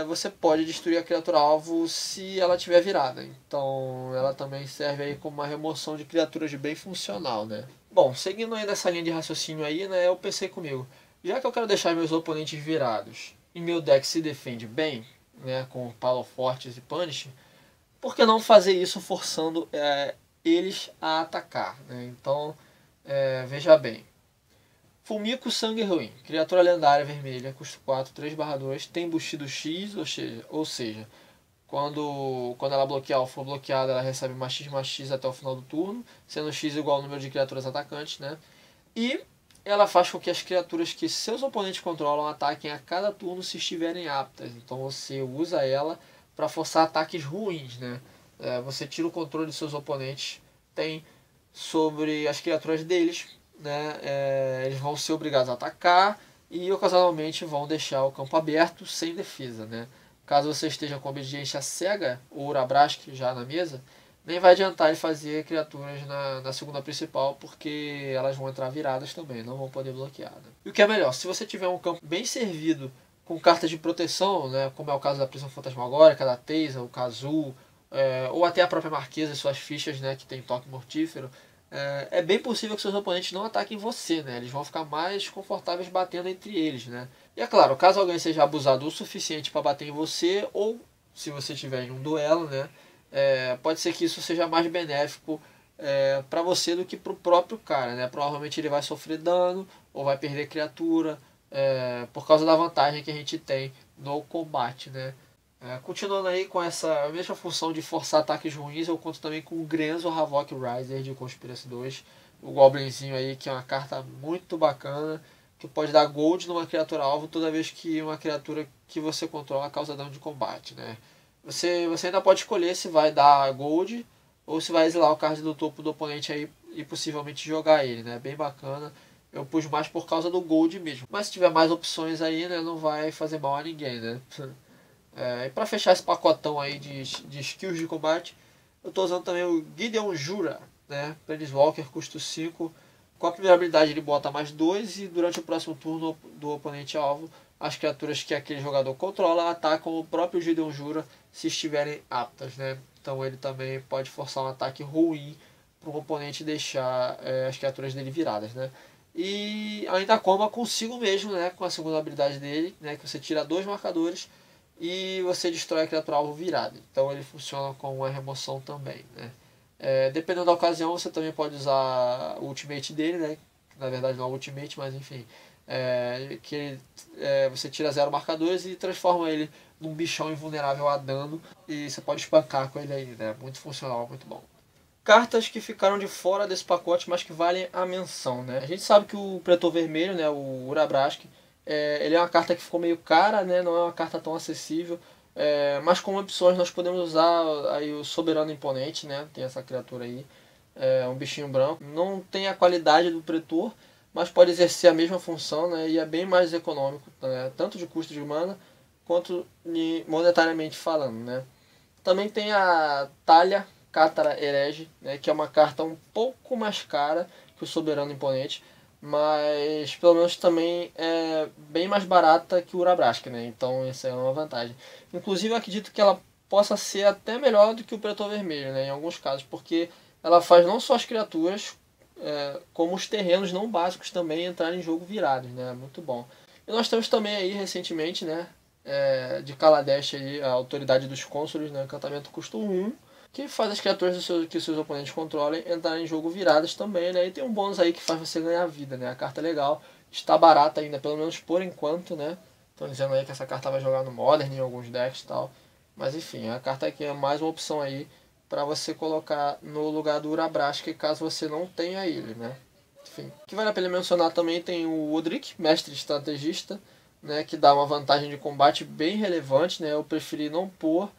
você pode destruir a criatura alvo se ela estiver virada. Então ela também serve aí como uma remoção de criaturas bem funcional, né? Bom, seguindo aí dessa linha de raciocínio aí, né, eu pensei comigo, já que eu quero deixar meus oponentes virados e meu deck se defende bem, né, com Palo Fortes e Punish, por que não fazer isso forçando eles a atacar, né? Então, veja bem. Fulmico Sangue Ruim, criatura lendária vermelha, custo 4, 3/2, tem bustido X, ou seja, quando ela bloquear ou for bloqueada, ela recebe +X/X até o final do turno, sendo X igual ao número de criaturas atacantes, né? E ela faz com que as criaturas que seus oponentes controlam ataquem a cada turno se estiverem aptas. Então você usa ela para forçar ataques ruins, né? Você tira o controle de seus oponentes, tem sobre as criaturas deles, né? Eles vão ser obrigados a atacar e ocasionalmente vão deixar o campo aberto sem defesa, né? Caso você esteja com Obediência Cega ou Urabrask já na mesa, nem vai adiantar ele fazer criaturas na segunda principal, porque elas vão entrar viradas também, não vão poder bloquear, né? E o que é melhor, se você tiver um campo bem servido com cartas de proteção, né, como é o caso da Prisão Fantasmagórica, da Teisa, o Kazoo, ou até a própria Marquesa e suas fichas, né, que tem toque mortífero, é bem possível que seus oponentes não ataquem você, né? Eles vão ficar mais confortáveis batendo entre eles, né? E é claro, caso alguém seja abusado o suficiente para bater em você, ou se você estiver em um duelo, né? Pode ser que isso seja mais benéfico para você do que para o próprio cara, né? Provavelmente ele vai sofrer dano ou vai perder criatura por causa da vantagem que a gente tem no combate, né? Continuando aí com essa mesma função de forçar ataques ruins, eu conto também com o Grenzo Havoc Riser de Conspiracy 2, o Goblinzinho aí, que é uma carta muito bacana, que pode dar gold numa criatura alvo toda vez que uma criatura que você controla causa dano de combate, né? Você ainda pode escolher se vai dar gold ou se vai exilar o card do topo do oponente aí e possivelmente jogar ele, né? Bem bacana. Eu pus mais por causa do gold mesmo. Mas se tiver mais opções aí, né, não vai fazer mal a ninguém, né? E para fechar esse pacotão aí de skills de combate, eu estou usando também o Gideon Jura, né? Planeswalker, custo 5. Com a primeira habilidade ele bota +2 e durante o próximo turno do oponente alvo, as criaturas que aquele jogador controla atacam o próprio Gideon Jura se estiverem aptas, né? Então ele também pode forçar um ataque ruim para o oponente deixar as criaturas dele viradas, né? E ainda comba consigo mesmo, né? Com a segunda habilidade dele, né? Que você tira 2 marcadores e você destrói a criatura alvo virada. Então ele funciona com uma remoção também, né? Dependendo da ocasião, você também pode usar o ultimate dele, né? Na verdade não é o ultimate, mas enfim. Você tira 0 marcadores e transforma ele num bichão invulnerável a dano. E você pode espancar com ele aí, né? Muito funcional, muito bom. Cartas que ficaram de fora desse pacote, mas que valem a menção, né? A gente sabe que o Pretor Vermelho, né, o Urabrask, ele é uma carta que ficou meio cara, né? Não é uma carta tão acessível. Mas como opções nós podemos usar aí o Soberano Imponente, né? Tem essa criatura aí, um bichinho branco. Não tem a qualidade do Pretor, mas pode exercer a mesma função, né? E é bem mais econômico, né? Tanto de custo de mana quanto monetariamente falando, né? Também tem a Talha Cátara Herege, né, que é uma carta um pouco mais cara que o Soberano Imponente, mas pelo menos também é bem mais barata que o Urabrask, né? Então essa é uma vantagem. Inclusive eu acredito que ela possa ser até melhor do que o Pretor Vermelho, né, em alguns casos, porque ela faz não só as criaturas, como os terrenos não básicos também entrarem em jogo virados, né? Muito bom. E nós temos também aí recentemente, né, de Kaladesh aí, a Autoridade dos Cônsules, né, encantamento custo 1, que faz as criaturas que seus oponentes controlem entrarem em jogo viradas também, né? E tem um bônus aí que faz você ganhar vida, né? A carta é legal, está barata ainda, pelo menos por enquanto, né? Estão dizendo aí que essa carta vai jogar no Modern em alguns decks e tal. Mas enfim, a carta aqui é mais uma opção aí para você colocar no lugar do Urabrask, caso você não tenha ele, né? Enfim, o que vale a pena mencionar também tem o Odric, mestre estrategista, né? Que dá uma vantagem de combate bem relevante, né? Eu preferi não pôr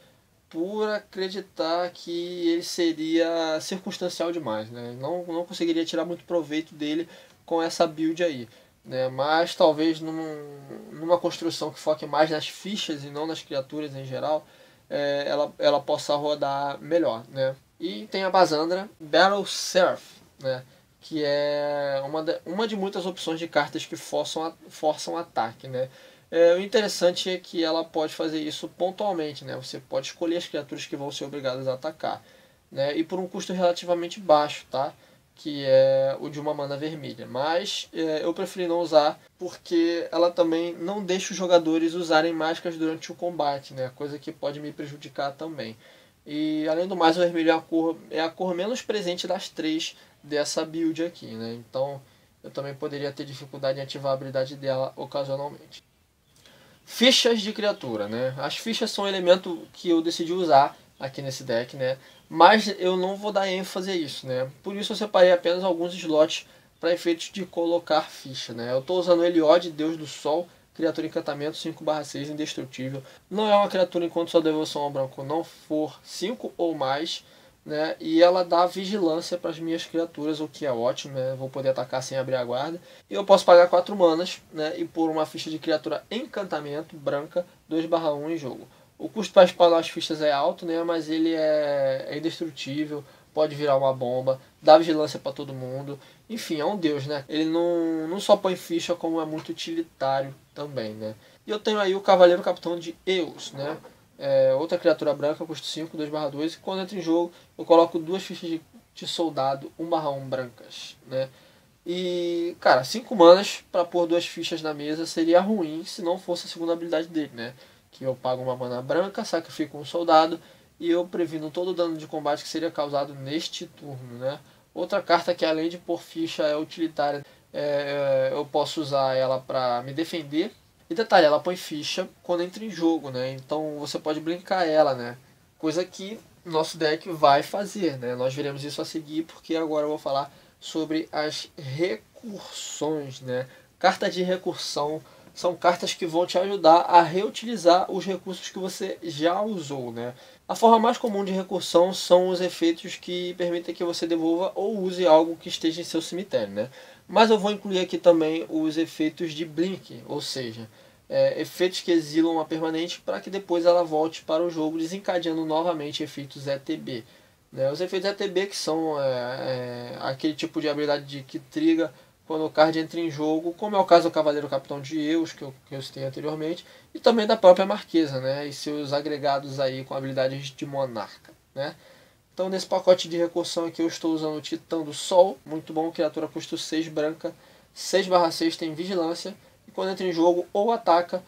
por acreditar que ele seria circunstancial demais, né? Não conseguiria tirar muito proveito dele com essa build aí, né? Mas talvez numa construção que foque mais nas fichas e não nas criaturas em geral, ela possa rodar melhor, né? E tem a Bazandra Battle Seraph, né? Que é uma de muitas opções de cartas que forçam ataque, né? O interessante é que ela pode fazer isso pontualmente, né? Você pode escolher as criaturas que vão ser obrigadas a atacar, né? E por um custo relativamente baixo, tá? Que é o de uma mana vermelha. Mas eu preferi não usar porque ela também não deixa os jogadores usarem mágicas durante o combate, né? Coisa que pode me prejudicar também. E além do mais, o vermelho é a cor menos presente das 3 dessa build aqui, né? Então eu também poderia ter dificuldade em ativar a habilidade dela ocasionalmente. Fichas de criatura, né? As fichas são um elemento que eu decidi usar aqui nesse deck, né? Mas eu não vou dar ênfase a isso, né? Por isso eu separei apenas alguns slots para efeitos de colocar ficha, né? Eu estou usando Eliod, Deus do Sol, criatura encantamento 5/6, indestrutível. Não é uma criatura enquanto sua devoção ao branco não for 5 ou mais, né? E ela dá vigilância para as minhas criaturas, o que é ótimo, né? Vou poder atacar sem abrir a guarda. E eu posso pagar 4 manas, né? E pôr uma ficha de criatura encantamento branca 2/1 em jogo. O custo para spawnar as fichas é alto, né? Mas ele é indestrutível, pode virar uma bomba, dá vigilância para todo mundo. Enfim, é um deus, né? Ele não só põe ficha, como é muito utilitário também, né? E eu tenho aí o Cavaleiro Capitão de Eos, né? Outra criatura branca, custo 5, 2/2. E quando entra em jogo, eu coloco 2 fichas de soldado 1/1 brancas, né? E, cara, 5 manas para pôr 2 fichas na mesa seria ruim se não fosse a segunda habilidade dele, né? Que eu pago uma mana branca, sacrifico um soldado e eu previno todo o dano de combate que seria causado neste turno, né? Outra carta que além de pôr ficha é utilitária, eu posso usar ela para me defender. E detalhe, ela põe ficha quando entra em jogo, né? Então você pode brincar ela, né? Coisa que nosso deck vai fazer, né? Nós veremos isso a seguir, porque agora eu vou falar sobre as recursões, né? Cartas de recursão são cartas que vão te ajudar a reutilizar os recursos que você já usou, né? A forma mais comum de recursão são os efeitos que permitem que você devolva ou use algo que esteja em seu cemitério, né? Mas eu vou incluir aqui também os efeitos de Blink, ou seja, efeitos que exilam uma permanente para que depois ela volte para o jogo, desencadeando novamente efeitos ETB. Né? Os efeitos ETB que são aquele tipo de habilidade que triga quando o card entra em jogo, como é o caso do Cavaleiro Capitão de Eos, que eu citei anteriormente, e também da própria Marquesa, né, e seus agregados aí com habilidades de Monarca, né. Então nesse pacote de recursão aqui eu estou usando o Titã do Sol, muito bom, criatura custo 6 branca, 6/6 tem vigilância, e quando entra em jogo ou ataca,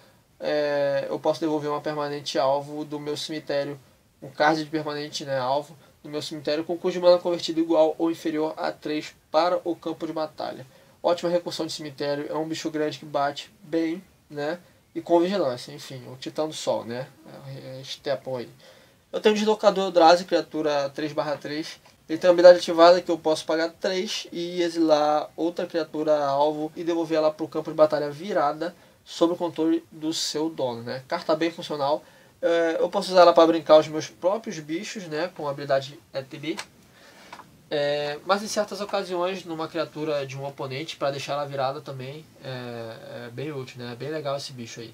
eu posso devolver uma permanente alvo do meu cemitério, um card de permanente, né, alvo do meu cemitério com custo de mana convertido igual ou inferior a 3 para o campo de batalha. Ótima recursão de cemitério, é um bicho grande que bate bem, né, e com vigilância, enfim, o Titã do Sol, né, Stepon aí. Eu tenho o Deslocador Eldrazi, criatura 3/3. Ele tem uma habilidade ativada que eu posso pagar 3 e exilar outra criatura alvo e devolver ela para o campo de batalha virada sob o controle do seu dono, né? Carta bem funcional. Eu posso usar ela para brincar os meus próprios bichos, né? Com a habilidade ETB. Mas em certas ocasiões, numa criatura de um oponente, para deixar ela virada também, é bem útil, né? É bem legal esse bicho aí.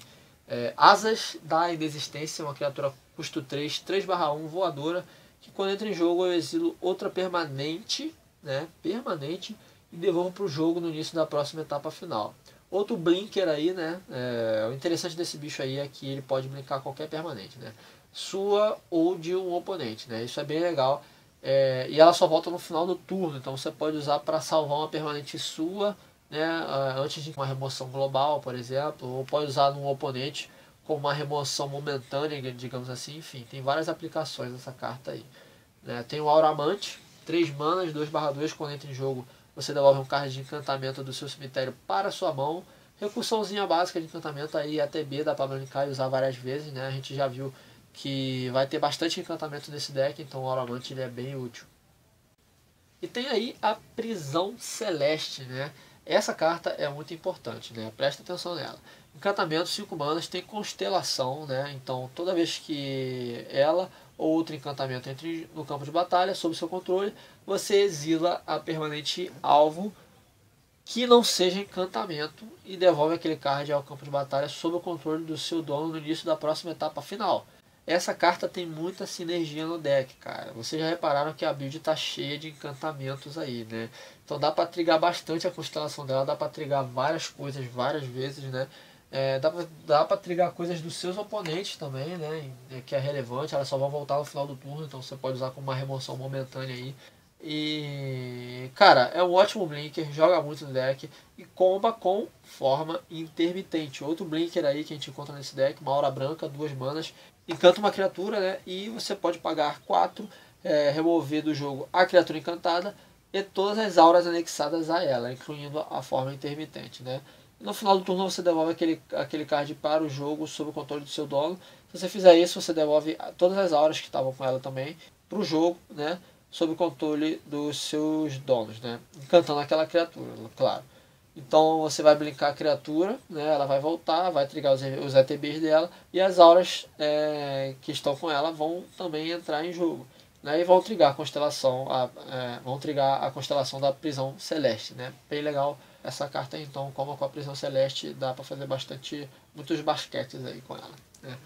Asas da Inexistência, uma criatura custo 3, 3/1, voadora, que quando entra em jogo eu exilo outra permanente, né, permanente, e devolvo para o jogo no início da próxima etapa final. Outro blinker aí, né, o interessante desse bicho aí é que ele pode blinkar qualquer permanente, né, sua ou de um oponente, né, isso é bem legal, e ela só volta no final do turno, então você pode usar para salvar uma permanente sua, né, antes de uma remoção global, por exemplo, ou pode usar num oponente com uma remoção momentânea, digamos assim, enfim, tem várias aplicações nessa carta aí. Né? Tem o Auramante, 3 manas, 2/2, quando entra em jogo você devolve um card de encantamento do seu cemitério para a sua mão. Recursãozinha básica de encantamento aí, ATB, dá para brincar e usar várias vezes, né? A gente já viu que vai ter bastante encantamento nesse deck, então o Auramante ele é bem útil. E tem aí a Prisão Celeste, né? Essa carta é muito importante, né? Presta atenção nela. Encantamento 5 manas, tem constelação, né? Então toda vez que ela ou outro encantamento entre no campo de batalha, sob seu controle, você exila a permanente alvo que não seja encantamento e devolve aquele card ao campo de batalha sob o controle do seu dono no início da próxima etapa final. Essa carta tem muita sinergia no deck, cara. Vocês já repararam que a build tá cheia de encantamentos aí, né? Então dá pra trigar bastante a constelação dela, dá pra trigar várias coisas várias vezes, né? Dá pra trigar coisas dos seus oponentes também, né? Que é relevante, elas só vão voltar no final do turno, então você pode usar como uma remoção momentânea aí. E, cara, é um ótimo blinker, joga muito no deck e comba com forma intermitente. Outro blinker aí que a gente encontra nesse deck, uma aura branca, 2 manas, encanta uma criatura, né? E você pode pagar 4, remover do jogo a criatura encantada e todas as auras anexadas a ela, incluindo a forma intermitente, né? E no final do turno você devolve aquele card para o jogo sob o controle do seu dono. Se você fizer isso, você devolve todas as auras que estavam com ela também para o jogo, né? Sob o controle dos seus donos, né? Encantando aquela criatura, claro. Então você vai blinkar a criatura, né? Ela vai voltar, vai trigar os ETBs dela e as auras que estão com ela vão também entrar em jogo, né? E vão trigar a constelação, a constelação da Prisão Celeste, né? Bem legal essa carta aí, então, como com a Prisão Celeste, dá para fazer muitos basquetes aí com ela, né?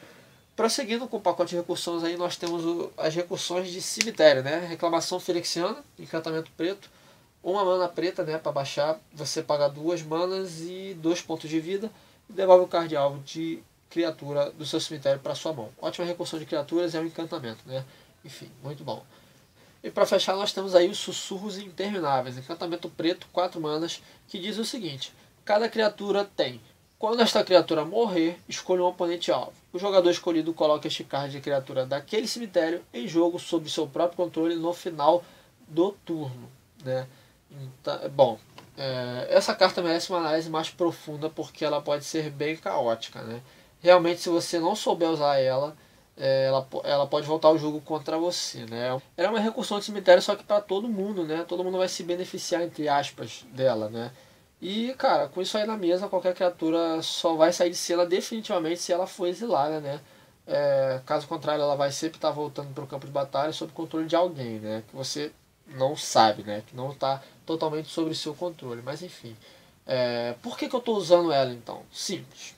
Prosseguindo com o pacote de recursões aí, nós temos as recursões de cemitério, né? Reclamação Phyrexiana, encantamento preto, uma mana preta, né? Para baixar, você paga 2 manas e 2 pontos de vida e devolve o card alvo de criatura do seu cemitério para sua mão. Ótima recursão de criaturas, é um encantamento, né? Enfim, muito bom. E para fechar, nós temos aí os Sussurros Intermináveis, encantamento preto, 4 manas, que diz o seguinte: cada criatura tem. Quando esta criatura morrer, escolha um oponente alvo. O jogador escolhido coloca este card de criatura daquele cemitério em jogo sob seu próprio controle no final do turno, né? Então, bom, essa carta merece uma análise mais profunda porque ela pode ser bem caótica, né? Realmente, se você não souber usar ela, ela pode voltar ao jogo contra você, né? Ela é uma recursão de cemitério, só que para todo mundo, né? Todo mundo vai se beneficiar, entre aspas, dela, né? E, cara, com isso aí na mesa, qualquer criatura só vai sair de cena definitivamente se ela for exilada, né? Caso contrário, ela vai sempre estar voltando para o campo de batalha sob controle de alguém, né? Que você não sabe, né? Que não está totalmente sobre seu controle. Mas, enfim. Por que eu estou usando ela, então? Simples.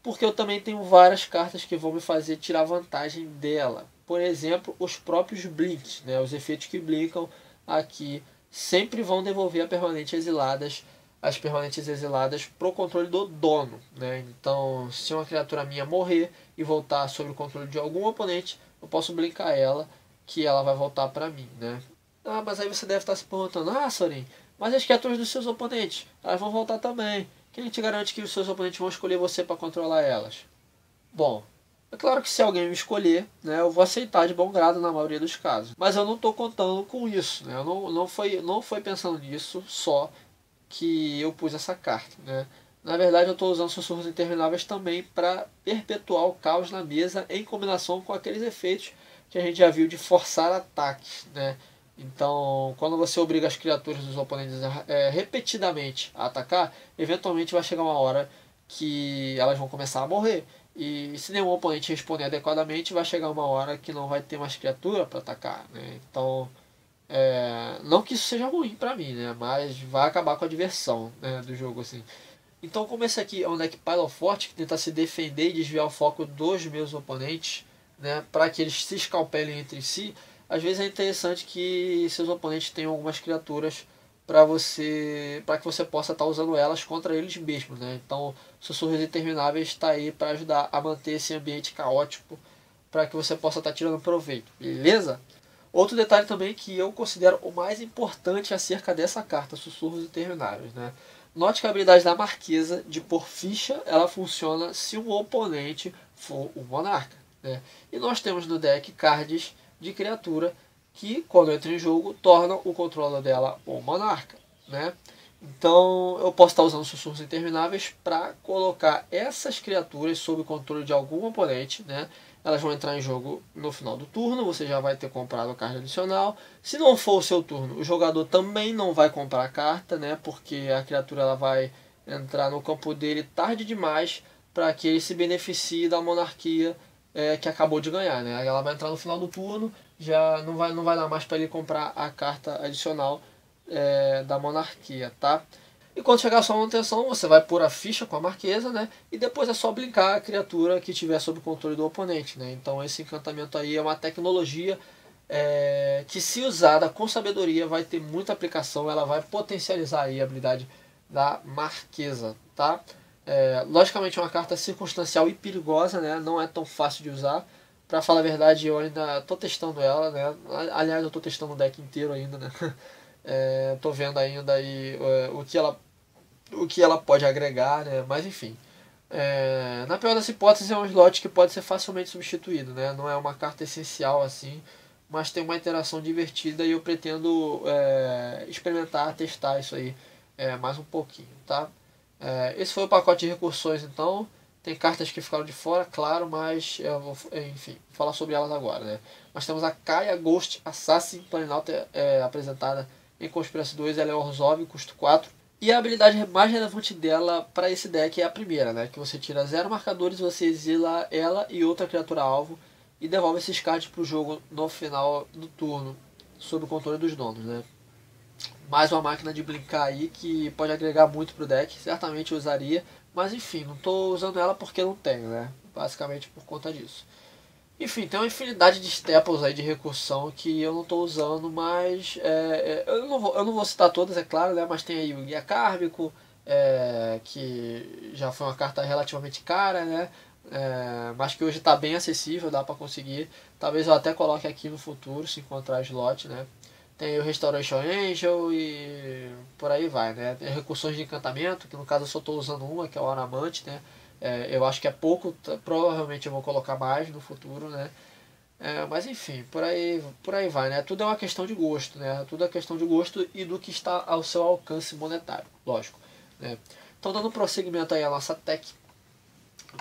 Porque eu também tenho várias cartas que vão me fazer tirar vantagem dela. Por exemplo, os próprios blinks, né? Os efeitos que blinkam aqui sempre vão devolver a permanente exiladas as permanentes exiladas pro controle do dono, né? Então, se uma criatura minha morrer e voltar sob o controle de algum oponente, eu posso blinkar ela, que ela vai voltar para mim, né? Ah, mas aí você deve estar se perguntando, ah, Sorin, mas as criaturas dos seus oponentes, elas vão voltar também. Quem te garante que os seus oponentes vão escolher você para controlar elas? Bom, é claro que se alguém me escolher, né, eu vou aceitar de bom grado na maioria dos casos. Mas eu não estou contando com isso, né? Não foi pensando nisso só que eu pus essa carta, né? Na verdade, eu estou usando sussurros intermináveis também para perpetuar o caos na mesa em combinação com aqueles efeitos que a gente já viu de forçar ataques, né? Então, quando você obriga as criaturas dos oponentes repetidamente a atacar, eventualmente vai chegar uma hora que elas vão começar a morrer. E se nenhum oponente responder adequadamente, vai chegar uma hora que não vai ter mais criatura para atacar, né? Então, não que isso seja ruim para mim, né? Mas vai acabar com a diversão, né, do jogo, assim. Então, como esse aqui é um deck Pile forte que tenta se defender e desviar o foco dos meus oponentes, né, para que eles se escalpelem entre si, às vezes é interessante que seus oponentes tenham algumas criaturas para que você possa estar usando elas contra eles mesmos, né? Então, Sussurros Intermináveis está aí para ajudar a manter esse ambiente caótico para que você possa estar tirando proveito, beleza? Outro detalhe também que eu considero o mais importante acerca dessa carta, Sussurros Intermináveis, né? Note que a habilidade da Marquesa de pôr ficha, ela funciona se um oponente for o Monarca, né? E nós temos no deck cards de criatura que, quando entra em jogo, tornam o controlador dela o Monarca, né? Então eu posso estar usando sussurros intermináveis para colocar essas criaturas sob o controle de algum oponente, né? Elas vão entrar em jogo no final do turno, você já vai ter comprado a carta adicional. Se não for o seu turno, o jogador também não vai comprar a carta, né? Porque a criatura ela vai entrar no campo dele tarde demais para que ele se beneficie da monarquia que acabou de ganhar, né? Ela vai entrar no final do turno, já não vai dar mais para ele comprar a carta adicional da monarquia, tá? E quando chegar a sua manutenção, você vai pôr a ficha com a marquesa, né? E depois é só brincar a criatura que tiver sob o controle do oponente, né? Então esse encantamento aí é uma tecnologia que, se usada com sabedoria, vai ter muita aplicação. Ela vai potencializar aí a habilidade da marquesa, tá? Logicamente é uma carta circunstancial e perigosa, né? Não é tão fácil de usar. Pra falar a verdade, eu ainda tô testando ela, né? Aliás, eu tô testando o deck inteiro ainda, né? Tô vendo ainda aí o que ela pode agregar, né? Mas enfim. Na pior das hipóteses, é um slot que pode ser facilmente substituído, né? Não é uma carta essencial assim, mas tem uma interação divertida e eu pretendo experimentar, testar isso aí mais um pouquinho, tá? Esse foi o pacote de recursões, então. Tem cartas que ficaram de fora, claro, mas eu vou, enfim, falar sobre elas agora, né? Nós temos a Kaya Ghost Assassin Planalter apresentada em Conspiracy 2, ela é Orzhov, custo 4. E a habilidade mais relevante dela para esse deck é a primeira, né? Que você tira 0 marcadores, você exila ela e outra criatura alvo e devolve esses cards para o jogo no final do turno, sob o controle dos donos, né? Mais uma máquina de blinkar aí que pode agregar muito pro deck, certamente eu usaria, mas enfim, não estou usando ela porque não tenho, né? Basicamente por conta disso. Enfim, tem uma infinidade de staples aí de recursão que eu não estou usando, mas eu não vou citar todas, é claro, né? Mas tem aí o Guia Kármico, que já foi uma carta relativamente cara, né? Mas que hoje está bem acessível, dá para conseguir. Talvez eu até coloque aqui no futuro, se encontrar slot, né? Tem o Restoration Angel e por aí vai, né? Tem recursões de encantamento, que no caso eu só estou usando uma, que é o Aramante, né? Eu acho que é pouco, provavelmente eu vou colocar mais no futuro, né? Mas enfim, por aí vai, né? Tudo é uma questão de gosto, né? Tudo é questão de gosto e do que está ao seu alcance monetário, lógico, né? Então, dando prosseguimento aí à nossa tech,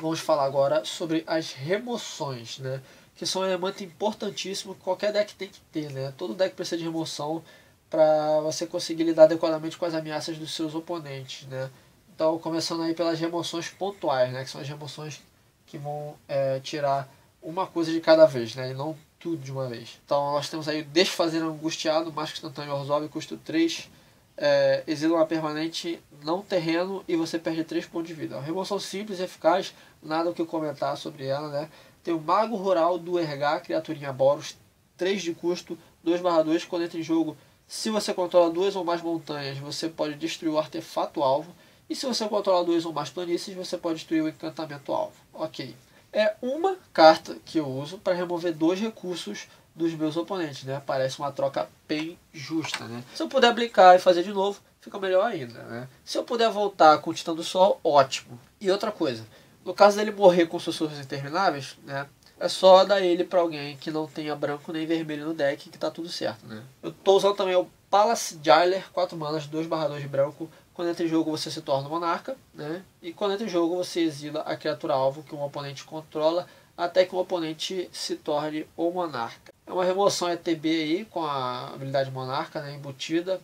vamos falar agora sobre as remoções, né? Que são um elemento importantíssimo que qualquer deck tem que ter, né? Todo deck precisa de remoção para você conseguir lidar adequadamente com as ameaças dos seus oponentes, né? Então, começando aí pelas remoções pontuais, né? Que são as remoções que vão tirar uma coisa de cada vez, né? E não tudo de uma vez. Então, nós temos aí o Desfazer Angustiado, Máscara Instantânea Orzhov, custo 3. Exila uma permanente não terreno e você perde 3 pontos de vida. Uma remoção simples e eficaz, nada o que comentar sobre ela, né? Tem o Mago Rural do Ergar, criaturinha Boros, 3 de custo, 2/2, quando entra em jogo, Se você controla duas ou mais montanhas, você pode destruir o artefato alvo. E se você controla duas ou mais planícies, você pode destruir o encantamento alvo. Ok. É uma carta que eu uso para remover 2 recursos dos meus oponentes, né? Parece uma troca bem justa, né? Se eu puder brincar e fazer de novo, fica melhor ainda, né? Se eu puder voltar com o Titã do Sol, ótimo. E outra coisa, no caso dele morrer com sussurros intermináveis, né? É só dar ele para alguém que não tenha branco nem vermelho no deck que tá tudo certo, né? Eu tô usando também o Palace Jailer, 4 manas, 2/2 de branco. Quando entra em jogo você se torna monarca, né? E quando entra em jogo você exila a criatura alvo que um oponente controla até que o oponente se torne o monarca. É uma remoção ETB aí com a habilidade monarca, né, embutida.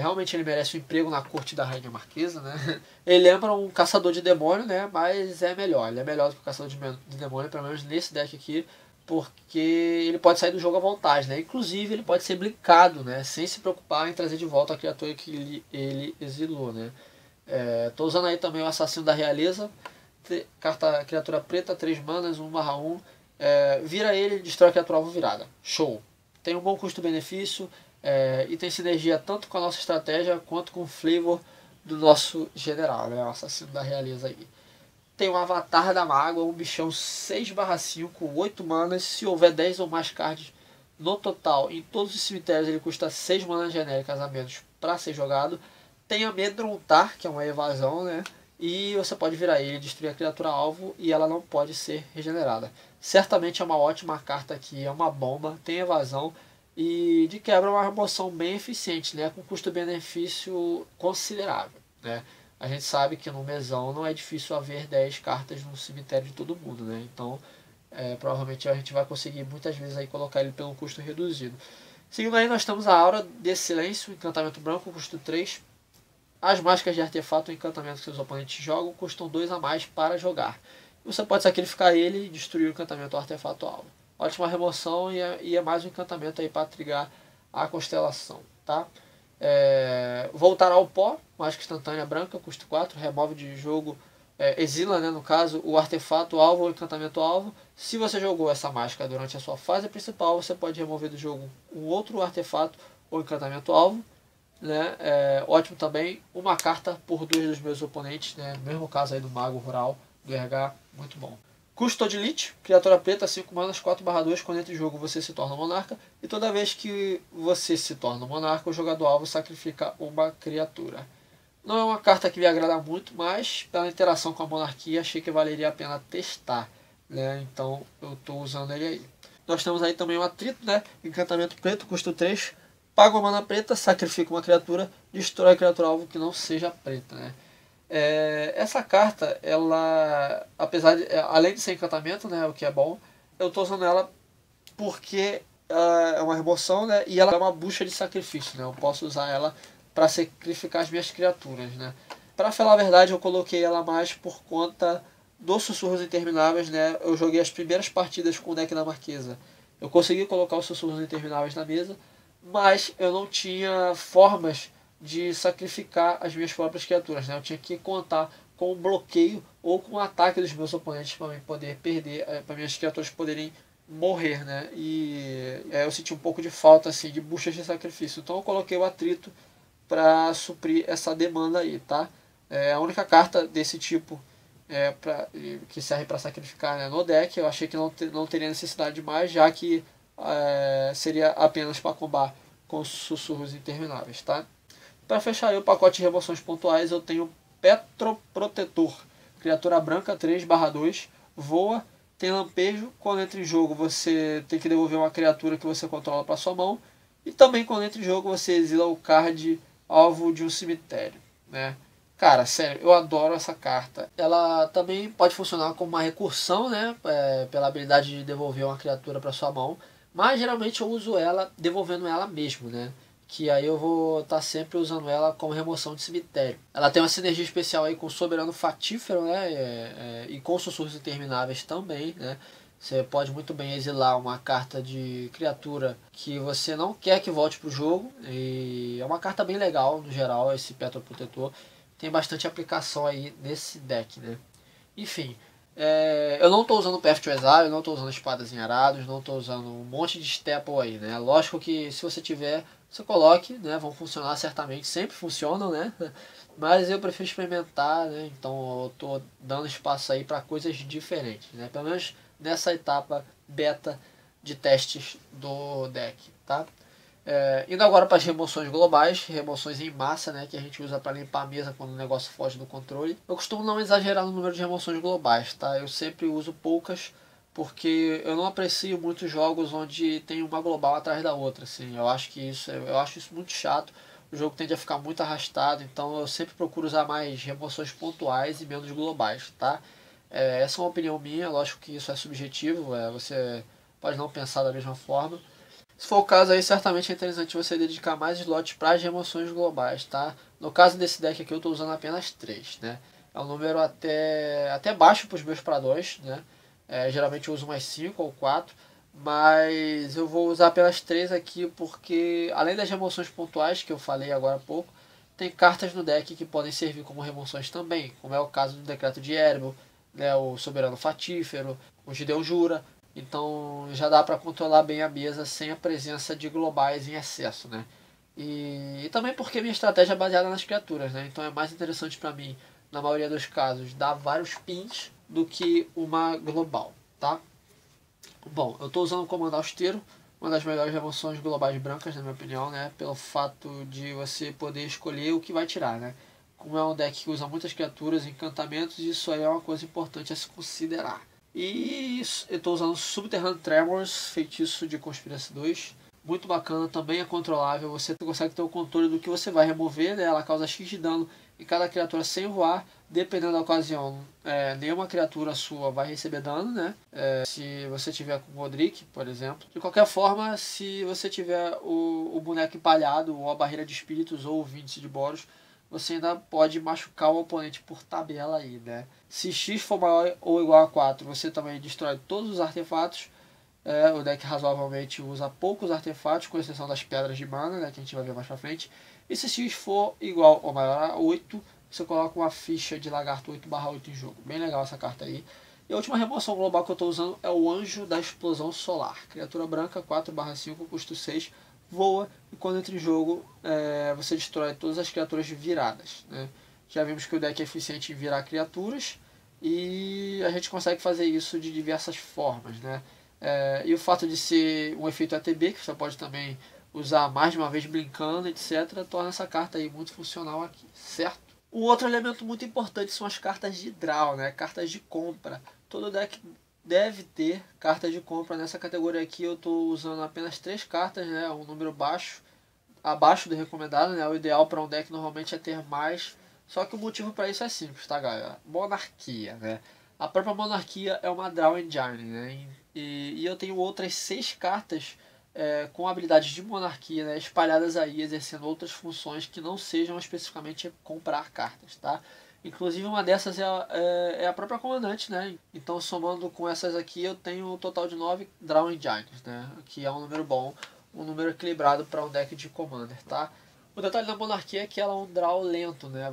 Realmente ele merece um emprego na corte da Rainha Marquesa, né? Ele lembra um caçador de demônio, né? Mas é melhor. Ele é melhor do que o caçador de demônio, pelo menos nesse deck aqui, porque ele pode sair do jogo à vontade, né? Inclusive ele pode ser blinkado, né? Sem se preocupar em trazer de volta a criatura que ele exilou, né? Tô usando aí também o Assassino da Realeza, carta criatura preta, 3 manas, 1/1. Vira ele e destrói a criatura alvo virada. Show! Tem um bom custo-benefício e tem sinergia tanto com a nossa estratégia quanto com o flavor do nosso general, né? O Assassino da Realeza aí. Tem o Avatar da Mágoa, um bichão 6/5, 8 manas. Se houver 10 ou mais cards no total, em todos os cemitérios ele custa 6 manas genéricas a menos para ser jogado. Tem Amedrontar, que é uma evasão, né? E você pode virar ele, destruir a criatura alvo e ela não pode ser regenerada. Certamente é uma ótima carta aqui, é uma bomba, tem evasão e de quebra é uma remoção bem eficiente, né? Com custo-benefício considerável, né? A gente sabe que no mesão não é difícil haver 10 cartas no cemitério de todo mundo, né? Então provavelmente a gente vai conseguir muitas vezes aí colocar ele pelo custo reduzido. Seguindo aí nós temos a Aura de Silêncio, encantamento branco, custo 3. As máscaras de artefato ou encantamento que seus oponentes jogam custam 2 a mais para jogar. Você pode sacrificar ele e destruir o encantamento ou artefato alvo. Ótima remoção e é mais um encantamento aí para trigar a constelação, tá? Voltar ao pó, mágica instantânea branca, custo 4, remove de jogo, exila, né, no caso, o artefato alvo ou encantamento alvo. Se você jogou essa máscara durante a sua fase principal, você pode remover do jogo um outro artefato ou encantamento alvo, né? Ótimo também, uma carta por 2 dos meus oponentes, né? No mesmo caso aí do Mago Rural, do RH, muito bom. Custo de Lich, criatura preta, 5 manas, 4/2, quando entra em jogo você se torna monarca, e toda vez que você se torna monarca, o jogador alvo sacrifica uma criatura. Não é uma carta que me agrada muito, mas pela interação com a monarquia achei que valeria a pena testar, né? Então eu estou usando ele aí. Nós temos aí também o Atrito, né? Encantamento preto, custo 3, paga uma mana preta, sacrifica uma criatura, destrói a criatura alvo que não seja preta, né? Essa carta, ela, apesar de, além de ser encantamento, né, o que é bom, eu estou usando ela porque é uma remoção, né, e ela é uma bucha de sacrifício, né, eu posso usar ela para sacrificar as minhas criaturas, né. Para falar a verdade, eu coloquei ela mais por conta dos sussurros intermináveis, né, eu joguei as primeiras partidas com o deck da Marquesa, eu consegui colocar os sussurros intermináveis na mesa, mas eu não tinha formas de sacrificar as minhas próprias criaturas, né? Eu tinha que contar com o bloqueio ou com o ataque dos meus oponentes para poder perder, para minhas criaturas poderem morrer, né? E eu senti um pouco de falta assim de buchas de sacrifício. Então eu coloquei o Atrito para suprir essa demanda aí, tá? A única carta desse tipo que serve para sacrificar, né, no deck. Eu achei que não teria necessidade de mais, já que seria apenas para combar com sussurros intermináveis, tá? Para fechar aí o pacote de remoções pontuais, eu tenho Petroprotetor, criatura branca 3/2, voa, tem lampejo, quando entra em jogo você tem que devolver uma criatura que você controla para sua mão, e também quando entra em jogo você exila o card alvo de um cemitério, né? Cara, sério, eu adoro essa carta. Ela também pode funcionar como uma recursão, né? Pela habilidade de devolver uma criatura para sua mão, mas geralmente eu uso ela devolvendo ela mesmo, né? Que aí eu vou estar sempre usando ela como remoção de cemitério. Ela tem uma sinergia especial aí com o Soberano Fatífero, né? E com sussurros intermináveis também, né? Você pode muito bem exilar uma carta de criatura que você não quer que volte para o jogo. E é uma carta bem legal, no geral, esse Petroprotetor. Tem bastante aplicação aí nesse deck, né? Enfim, Eu não estou usando Path to Exile, eu não estou usando espadas em arados, não estou usando um monte de staple aí, né? Lógico que se você tiver, você coloque, né? Vão funcionar certamente, sempre funcionam, né? Mas eu prefiro experimentar, né? Então eu estou dando espaço aí para coisas diferentes, né? Pelo menos nessa etapa beta de testes do deck, tá? Indo agora para as remoções globais, remoções em massa, né, que a gente usa para limpar a mesa quando o negócio foge do controle. Eu costumo não exagerar no número de remoções globais, tá? Eu sempre uso poucas, porque eu não aprecio muitos jogos onde tem uma global atrás da outra, assim. Eu acho isso muito chato. O jogo tende a ficar muito arrastado, então eu sempre procuro usar mais remoções pontuais e menos globais, tá? Essa é uma opinião minha, lógico que isso é subjetivo, você pode não pensar da mesma forma. Se for o caso aí, certamente é interessante você dedicar mais slots para as remoções globais, tá? No caso desse deck aqui eu estou usando apenas 3, né? É um número até baixo para os meus padrões, né? Geralmente eu uso mais 5 ou 4, mas eu vou usar apenas 3 aqui porque, além das remoções pontuais que eu falei agora há pouco, tem cartas no deck que podem servir como remoções também, como é o caso do Decreto de Erebo, né? O Soberano Fatífero, o Gideon Jura. Então já dá para controlar bem a mesa sem a presença de globais em excesso, né? E também porque minha estratégia é baseada nas criaturas, né? Então é mais interessante para mim, na maioria dos casos, dar vários pins do que uma global, tá? Bom, eu estou usando o comando austero, uma das melhores remoções globais brancas, na minha opinião, né? Pelo fato de você poder escolher o que vai tirar, né? Como é um deck que usa muitas criaturas e encantamentos, isso aí é uma coisa importante a se considerar. E eu estou usando Subterranean Tremors, feitiço de Conspiracy 2. Muito bacana, também é controlável. Você consegue ter o controle do que você vai remover, né? Ela causa X de dano em cada criatura sem voar. Dependendo da ocasião, nenhuma criatura sua vai receber dano, né? Se você tiver com o Godric, por exemplo. De qualquer forma, se você tiver o boneco empalhado, ou a barreira de espíritos, ou o víndice de Boros, você ainda pode machucar o oponente por tabela aí, né? Se X for maior ou igual a 4, você também destrói todos os artefatos. O deck razoavelmente usa poucos artefatos, com exceção das pedras de mana, né, que a gente vai ver mais pra frente. E se X for igual ou maior a 8, você coloca uma ficha de lagarto 8/8 em jogo. Bem legal essa carta aí. E a última remoção global que eu estou usando é o Anjo da Explosão Solar. Criatura branca 4/5, custo 6, voa e quando entra em jogo você destrói todas as criaturas viradas, né? Já vimos que o deck é eficiente em virar criaturas e a gente consegue fazer isso de diversas formas, né? E o fato de ser um efeito ATB, que você pode também usar mais de uma vez brincando, etc., torna essa carta aí muito funcional aqui, certo? Um outro elemento muito importante são as cartas de draw, né? Cartas de compra. Todo deck deve ter cartas de compra. Nessa categoria aqui eu estou usando apenas 3 cartas, né? Um número baixo, abaixo do recomendado, né? O ideal para um deck normalmente é ter mais. Só que o motivo para isso é simples, tá, galera? Monarquia, né? A própria monarquia é uma draw engine, né? E eu tenho outras 6 cartas com habilidades de monarquia, né, espalhadas aí, exercendo outras funções que não sejam especificamente comprar cartas, tá? Inclusive uma dessas é a própria comandante, né? Então somando com essas aqui eu tenho um total de 9 Draw Engines, né? Que é um número bom, um número equilibrado para um deck de Commander, tá? O detalhe da monarquia é que ela é um draw lento, né?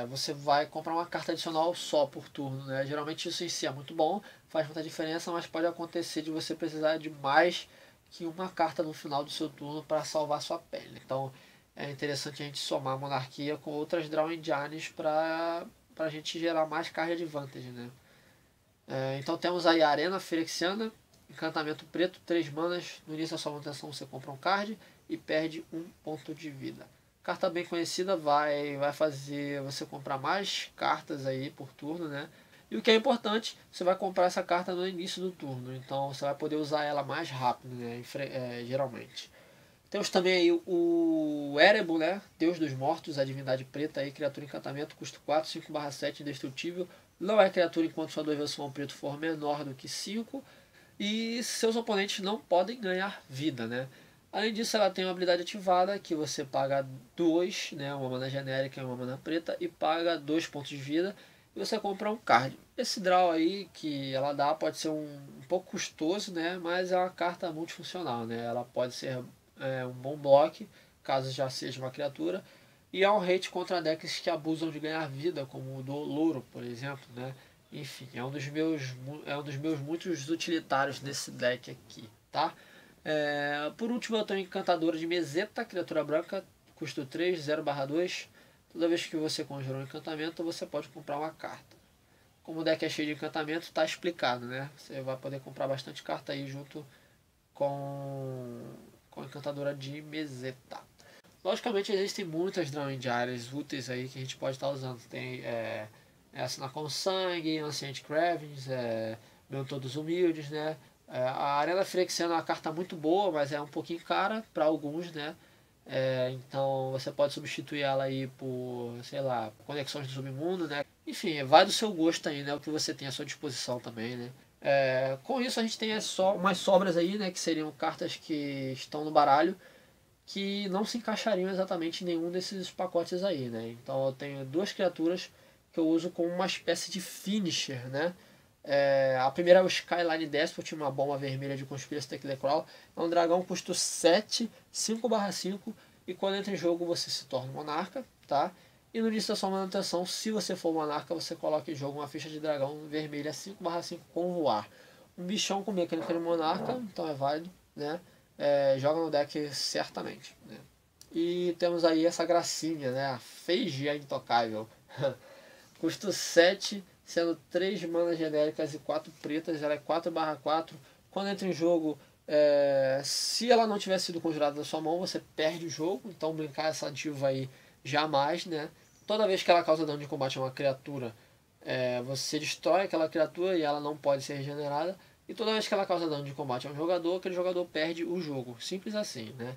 Você vai comprar uma carta adicional só por turno, né? Geralmente isso em si é muito bom, faz muita diferença, mas pode acontecer de você precisar de mais que uma carta no final do seu turno para salvar sua pele. Então é interessante a gente somar a monarquia com outras draw engines para a gente gerar mais card advantage, né? Então temos aí a Arena Phyrexiana, encantamento preto, 3 manas, no início da sua manutenção você compra um card e perde 1 ponto de vida. Carta bem conhecida vai fazer você comprar mais cartas aí por turno, né? E o que é importante, você vai comprar essa carta no início do turno, então você vai poder usar ela mais rápido, né? Geralmente. Temos também aí o Erebo, né? Deus dos Mortos, a divindade preta, aí, criatura encantamento, custo 4, 5/7, indestrutível. Não é criatura enquanto sua versão preto for menor do que 5. E seus oponentes não podem ganhar vida, né? Além disso, ela tem uma habilidade ativada que você paga 2, né? Uma mana genérica e uma mana preta, e paga 2 pontos de vida. E você compra um card. Esse draw aí que ela dá pode ser um pouco custoso, né? Mas é uma carta multifuncional, né? Ela pode ser um bom bloco, caso já seja uma criatura. E é um hate contra decks que abusam de ganhar vida, como o do Louro, por exemplo, né? Enfim, é um dos meus muitos utilitários desse deck aqui, tá? Por último eu tenho Encantadora de Meseta, criatura branca, custo 3, 0/2. Toda vez que você conjura um encantamento, você pode comprar uma carta. Como o deck é cheio de encantamento, está explicado, né? Você vai poder comprar bastante carta aí junto com a Encantadora de Meseta. Logicamente existem muitas Drawing diárias úteis aí que a gente pode estar usando. Tem Assinar com Sangue, Ancient Cravens, Mentor dos Humildes, né? A Arena Phyrexiana é uma carta muito boa, mas é um pouquinho cara para alguns, né? Então você pode substituir ela aí por, sei lá, Conexões do Submundo, né? Enfim, vai do seu gosto aí, né? O que você tem à sua disposição também, né? Com isso a gente tem só umas sobras aí, né? Que seriam cartas que estão no baralho que não se encaixariam exatamente em nenhum desses pacotes aí, né? Então eu tenho duas criaturas que eu uso como uma espécie de finisher, né? A primeira é o Skyline Despot, uma bomba vermelha de Conspiracy Tech Crawl. É um dragão custo 7, 5/5, e quando entra em jogo você se torna monarca, tá? E no início da sua manutenção, se você for monarca, você coloca em jogo uma ficha de dragão vermelha 5/5 com voar. Um bichão com mecânica de monarca, então é válido, né? Joga no deck certamente, né? E temos aí essa gracinha, né? A Feijia Intocável. Custo 7, sendo 3 manas genéricas e 4 pretas. Ela é 4/4. Quando entra em jogo, se ela não tiver sido conjurada da sua mão, você perde o jogo. Então brincar essa diva aí jamais, né? Toda vez que ela causa dano de combate a uma criatura, você destrói aquela criatura e ela não pode ser regenerada. E toda vez que ela causa dano de combate a um jogador, aquele jogador perde o jogo. Simples assim, né?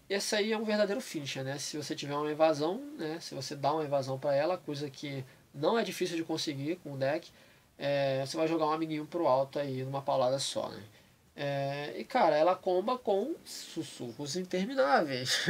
Esse aí é um verdadeiro finisher, né? Se você tiver uma invasão, né? Se você dá uma invasão para ela, coisa que não é difícil de conseguir com o deck, você vai jogar um amiguinho pro alto aí numa paulada só, né? E cara, ela comba com sussurros intermináveis.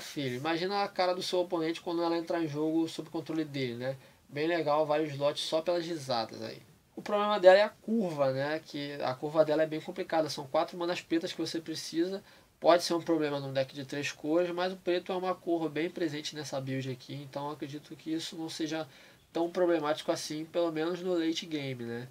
Filho, imagina a cara do seu oponente quando ela entrar em jogo sob controle dele, né? Bem legal, vários slots só pelas risadas aí. O problema dela é a curva, né? Que a curva dela é bem complicada. São 4 manas pretas que você precisa. Pode ser um problema num deck de 3 cores, mas o preto é uma cor bem presente nessa build aqui. Então eu acredito que isso não seja tão problemático assim, pelo menos no late game, né?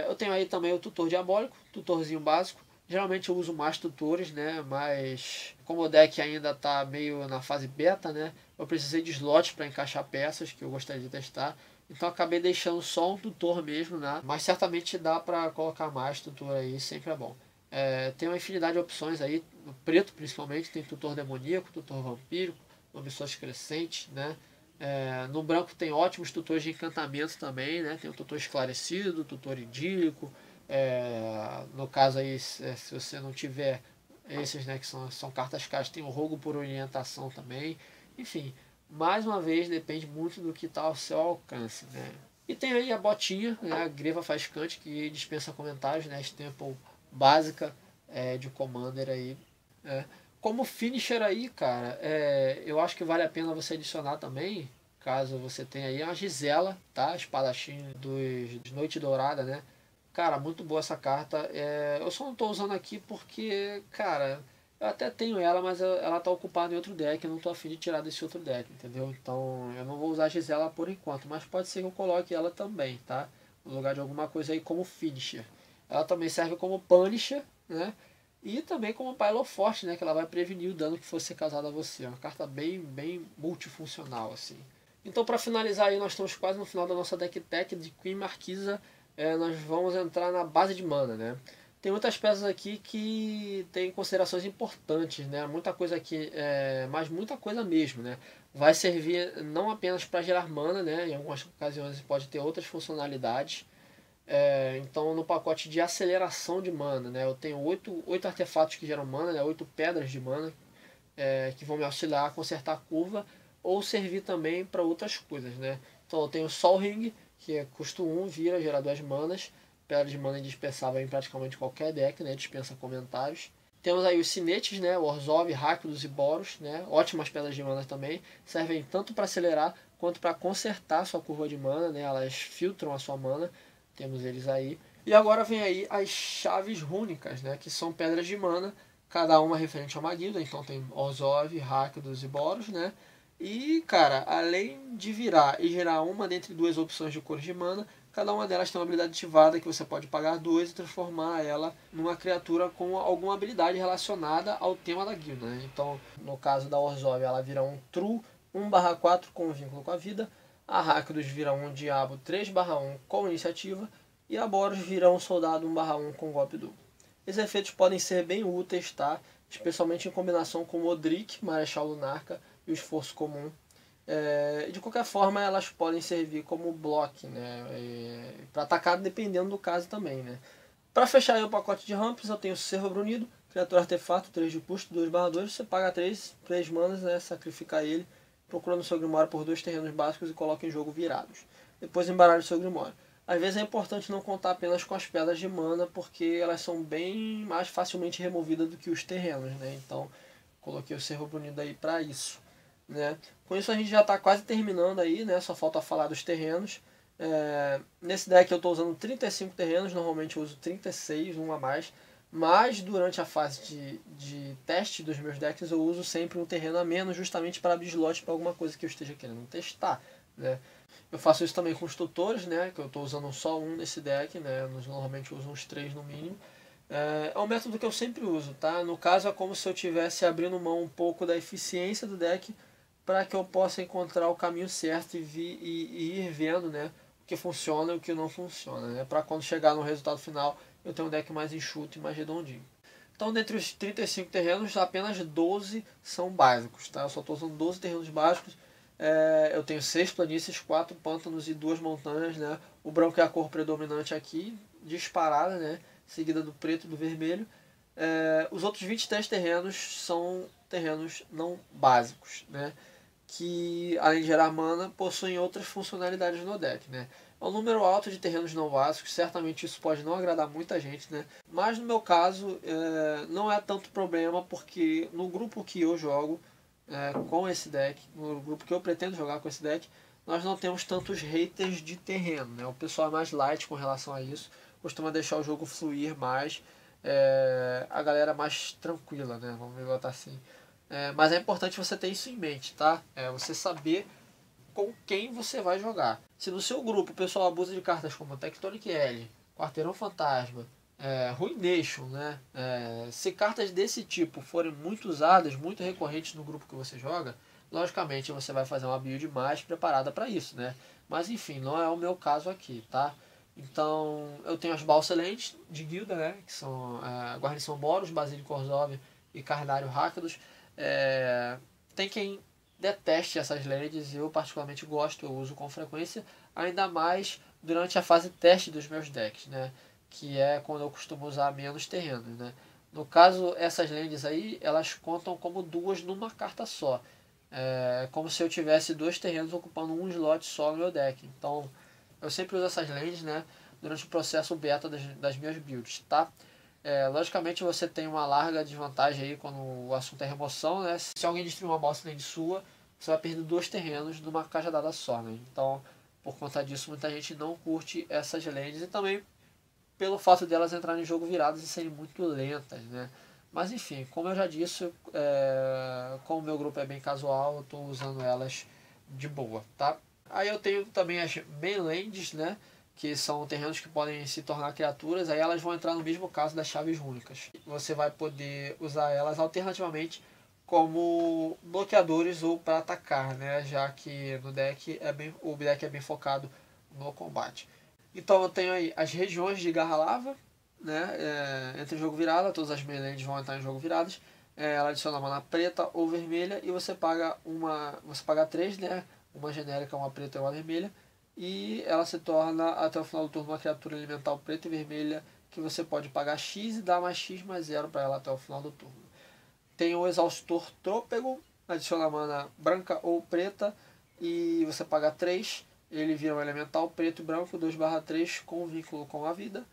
Eu tenho aí também o tutor diabólico, tutorzinho básico. Geralmente eu uso mais tutores, né? Mas como o deck ainda está meio na fase beta, né? Eu precisei de slots para encaixar peças que eu gostaria de testar. Então acabei deixando só um tutor mesmo, né? Mas certamente dá para colocar mais tutor aí, sempre é bom. Tem uma infinidade de opções aí, no preto principalmente, tem tutor demoníaco, tutor vampírico, ambições crescentes, né? No branco tem ótimos tutores de encantamento também, né? Tem o tutor esclarecido, tutor idílico. No caso aí, se você não tiver esses, né, que são cartas caras, tem o rogo por orientação também. Enfim, mais uma vez depende muito do que está ao seu alcance, né? E tem aí a botinha, né, a Greva Faiscante, que dispensa comentários, né? Staple básica de Commander aí. Como finisher aí, cara, eu acho que vale a pena você adicionar também, caso você tenha aí, a Gisela, tá? Espadachim de Noite Dourada, né? Cara, muito boa essa carta. Eu só não estou usando aqui porque, cara, eu até tenho ela, mas ela tá ocupada em outro deck. Eu não tô afim de tirar desse outro deck, entendeu? Então eu não vou usar a Gisela por enquanto, mas pode ser que eu coloque ela também, tá? No lugar de alguma coisa aí como finisher. Ela também serve como Punisher, né? E também como Pile of Force, né? Que ela vai prevenir o dano que fosse causado a você. É uma carta bem multifuncional, assim. Então, para finalizar aí, nós estamos quase no final da nossa deck tech de Queen Marquisa. Nós vamos entrar na base de mana, né? Tem muitas peças aqui que tem considerações importantes, né? Muita coisa aqui, mas muita coisa mesmo, né? Vai servir não apenas para gerar mana, né? Em algumas ocasiões pode ter outras funcionalidades. Então no pacote de aceleração de mana, né? Eu tenho 8 artefatos que geram mana, né? 8 pedras de mana, que vão me auxiliar a consertar a curva ou servir também para outras coisas, né? Então eu tenho Sol Ring, que é custo 1, vira, gera 2 manas. Pedra de mana indispensável em praticamente qualquer deck, né? Dispensa comentários. Temos aí os sinetes, né? Orzhov, Rakdos e Boros, né? Ótimas pedras de mana também. Servem tanto para acelerar quanto para consertar sua curva de mana, né? Elas filtram a sua mana. Temos eles aí. E agora vem aí as chaves rúnicas, né? Que são pedras de mana, cada uma referente a uma guilda. Então tem Orzhov, Rakdos e Boros, né? E, cara, além de virar e gerar uma dentre duas opções de cores de mana, cada uma delas tem uma habilidade ativada que você pode pagar 2 e transformar ela numa criatura com alguma habilidade relacionada ao tema da guilda, né? Então, no caso da Orzhov, ela vira um True 1/4 com vínculo com a vida, a Rakdos vira um Diabo 3/1 com iniciativa e a Boros vira um Soldado 1/1 com golpe duplo. Esses efeitos podem ser bem úteis, tá? Especialmente em combinação com o Modric, Marechal Lunarca e o Esforço Comum. De qualquer forma, elas podem servir como bloco, né? Para atacar dependendo do caso também, né? Para fechar aí o pacote de ramps, eu tenho o Cervo Brunido, criatura artefato, 3 de custo, 2/2, você paga 3 manas, né? Sacrifica ele, procurando seu Grimório por 2 terrenos básicos e coloca em jogo virados. Depois embaralha o seu Grimório. Às vezes é importante não contar apenas com as pedras de mana, porque elas são bem mais facilmente removidas do que os terrenos, né? Então, coloquei o Cervo Brunido aí para isso, né? Com isso a gente já está quase terminando aí, né? Só falta falar dos terrenos. Nesse deck eu estou usando 35 terrenos, normalmente eu uso 36, um a mais. Mas durante a fase de teste dos meus decks eu uso sempre um terreno a menos, justamente para abrir slot para alguma coisa que eu esteja querendo testar, né? Eu faço isso também com os tutores, né? Que eu estou usando só um nesse deck, né? Normalmente eu uso uns 3 no mínimo. É um método que eu sempre uso, tá? No caso é como se eu estivesse abrindo mão um pouco da eficiência do deck para que eu possa encontrar o caminho certo e ir vendo, né, o que funciona e o que não funciona, né? Para quando chegar no resultado final eu ter um deck mais enxuto e mais redondinho. Então, dentre os 35 terrenos, apenas 12 são básicos, tá? Eu só estou usando 12 terrenos básicos. Eu tenho 6 planícies, 4 pântanos e 2 montanhas, né? O branco é a cor predominante aqui, disparada, né? Seguida do preto e do vermelho. Os outros 23 terrenos são terrenos não básicos, né? Que, além de gerar mana, possuem outras funcionalidades no deck, né? É um número alto de terrenos não básicos, certamente isso pode não agradar muita gente, né? Mas no meu caso, não é tanto problema, porque no grupo que eu jogo com esse deck, no grupo que eu pretendo jogar com esse deck, nós não temos tantos haters de terreno, né? O pessoal é mais light com relação a isso, costuma deixar o jogo fluir mais, a galera mais tranquila, né? Vamos botar assim. Mas é importante você ter isso em mente, tá? Você saber com quem você vai jogar. Se no seu grupo o pessoal abusa de cartas como Tectonic Edge, Quarteirão Fantasma, Ruination, né? Se cartas desse tipo forem muito usadas, muito recorrentes no grupo que você joga, logicamente você vai fazer uma build mais preparada para isso, né? Mas enfim, não é o meu caso aqui, tá? Então eu tenho as Balcelentes de guilda, né? Que são Guarnição Boros, Basílico Orzhov e Cardário Rakdos. Tem quem deteste essas lands, eu particularmente gosto, eu uso com frequência, ainda mais durante a fase teste dos meus decks, né? Que é quando eu costumo usar menos terrenos, né? No caso, essas lands aí, elas contam como duas numa carta só. Como se eu tivesse 2 terrenos ocupando um slot só no meu deck. Então, eu sempre uso essas lands, né? Durante o processo beta das minhas builds, tá? Logicamente você tem uma larga desvantagem aí quando o assunto é remoção, né? Se alguém destruir uma boss lane sua, você vai perder 2 terrenos numa cajadada só, né? Então, por conta disso, muita gente não curte essas lanes e também pelo fato delas entrarem em jogo viradas e serem muito lentas, né? Mas enfim, como eu já disse, como o meu grupo é bem casual, eu estou usando elas de boa, tá? Aí eu tenho também as mainlands, né? Que são terrenos que podem se tornar criaturas, aí elas vão entrar no mesmo caso das chaves únicas. Você vai poder usar elas alternativamente como bloqueadores ou para atacar, né? Já que no deck o deck é bem focado no combate. Então eu tenho aí as regiões de Garra Lava, né? Entre jogo virada, todas as mainlands vão entrar em jogo viradas. Ela adiciona mana preta ou vermelha e você paga você paga 3, né? Uma genérica, uma preta e uma vermelha. E ela se torna até o final do turno uma criatura elemental preta e vermelha que você pode pagar X e dar mais X mais 0 para ela até o final do turno. Tem o Exaustor Trôpego, adiciona mana branca ou preta e você paga 3. Ele vira um elemental preto e branco 2/3 com vínculo com a vida.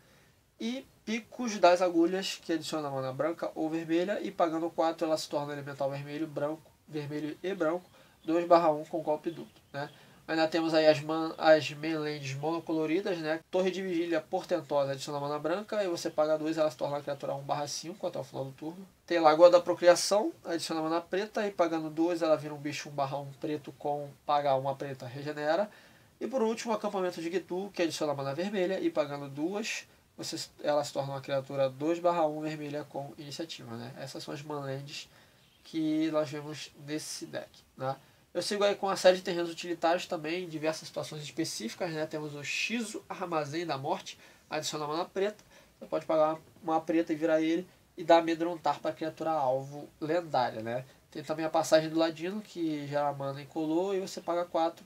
E Picos das Agulhas, que adiciona mana branca ou vermelha e pagando 4 ela se torna elemental vermelho, branco, vermelho e branco 2/1 com golpe duplo, né? Ainda temos aí as mainlands monocoloridas, né? Torre de Vigília Portentosa adiciona mana branca e você paga 2, ela se torna uma criatura 1/5 até o final do turno. Tem Lagoa da Procriação, adiciona mana preta e pagando 2 ela vira um bicho 1/1 preto com pagar uma preta regenera. E por último, Acampamento de Ghitu, que adiciona mana vermelha e pagando 2, ela se torna uma criatura 2/1 vermelha com iniciativa, né? Essas são as manlands que nós vemos nesse deck, né? Eu sigo aí com a série de terrenos utilitários também, em diversas situações específicas, né? Temos o Shizu Armazém da Morte, adiciona mana preta. Você pode pagar uma preta e virar ele e dar amedrontar para a criatura alvo lendária, né? Tem também a Passagem do Ladino, que gera mana incolor e você paga 4,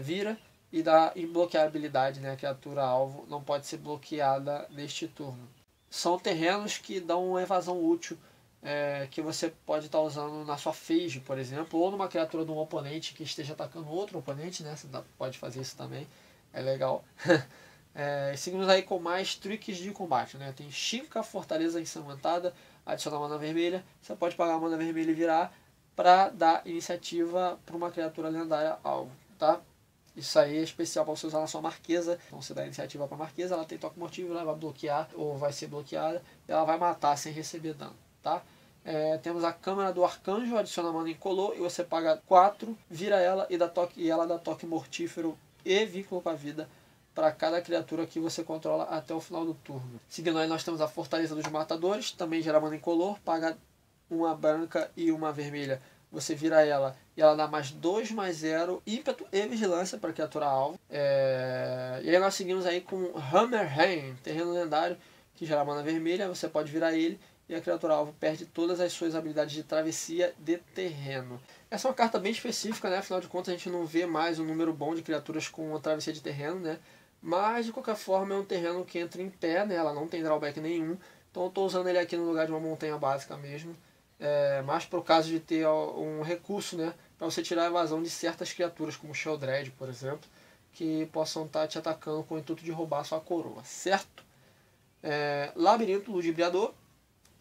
vira e dá imbloqueabilidade, né? A criatura alvo não pode ser bloqueada neste turno. São terrenos que dão uma evasão útil, que você pode estar usando na sua Phage, por exemplo, ou numa criatura de um oponente que esteja atacando outro oponente, né? Você pode fazer isso também, é legal. Seguimos aí com mais tricks de combate, né? Tem Shinka, Fortaleza Ensanguentada, adiciona mana vermelha, você pode pagar a mana vermelha e virar para dar iniciativa para uma criatura lendária alvo, tá? Isso aí é especial para você usar na sua Marquesa. Então você dá iniciativa para a Marquesa, ela tem toque mortível, ela vai bloquear ou vai ser bloqueada, e ela vai matar sem receber dano, tá? Temos a Câmara do Arcanjo, adiciona mana incolor e você paga 4, vira ela e ela dá toque mortífero e vínculo com a vida para cada criatura que você controla até o final do turno. Seguindo aí nós temos a Fortaleza dos Matadores, também gera mana incolor, paga uma branca e uma vermelha. Você vira ela e ela dá mais 2/0, ímpeto e vigilância para a criatura alvo. E aí nós seguimos aí com Hammerheim, terreno lendário que gera mana vermelha, você pode virar ele e a criatura alvo perde todas as suas habilidades de travessia de terreno. Essa é uma carta bem específica, né? Afinal de contas a gente não vê mais um número bom de criaturas com uma travessia de terreno, né? Mas de qualquer forma é um terreno que entra em pé, né? Ela não tem drawback nenhum, então eu estou usando ele aqui no lugar de uma montanha básica mesmo. Mais para o caso de ter um recurso, né, para você tirar a evasão de certas criaturas, como Sheoldred, por exemplo, que possam estar te atacando com o intuito de roubar sua coroa, certo? Labirinto Ludibriador,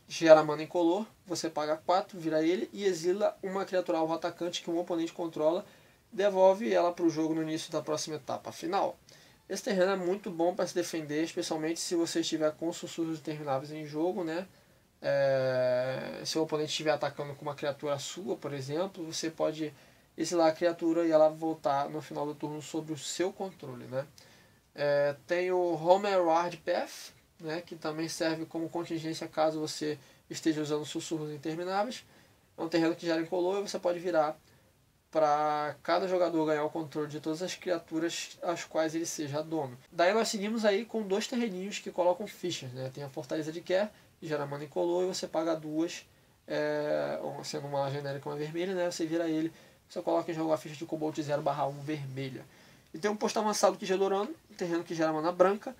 gera mana incolor, você paga 4, vira ele e exila uma criatura alvo atacante que um oponente controla, devolve ela para o jogo no início da próxima etapa final. Esse terreno é muito bom para se defender, especialmente se você estiver com sussurros intermináveis em jogo, né? Se o oponente estiver atacando com uma criatura sua, por exemplo, você pode exilar a criatura e ela voltar no final do turno sob o seu controle, né? Tem o Homerward Path, né, que também serve como contingência caso você esteja usando sussurros intermináveis. É um terreno que gera incolor e você pode virar para cada jogador ganhar o controle de todas as criaturas as quais ele seja dono. Daí nós seguimos aí com 2 terreninhos que colocam fichas, né? Tem a Fortaleza de Ker, que gera mana incolor e você paga 2, sendo uma genérica e uma vermelha, né? Você vira ele, você coloca em jogo a ficha de Cobalt 0/1 vermelha. E tem um posto avançado que Gelorano, um terreno que gera mana branca.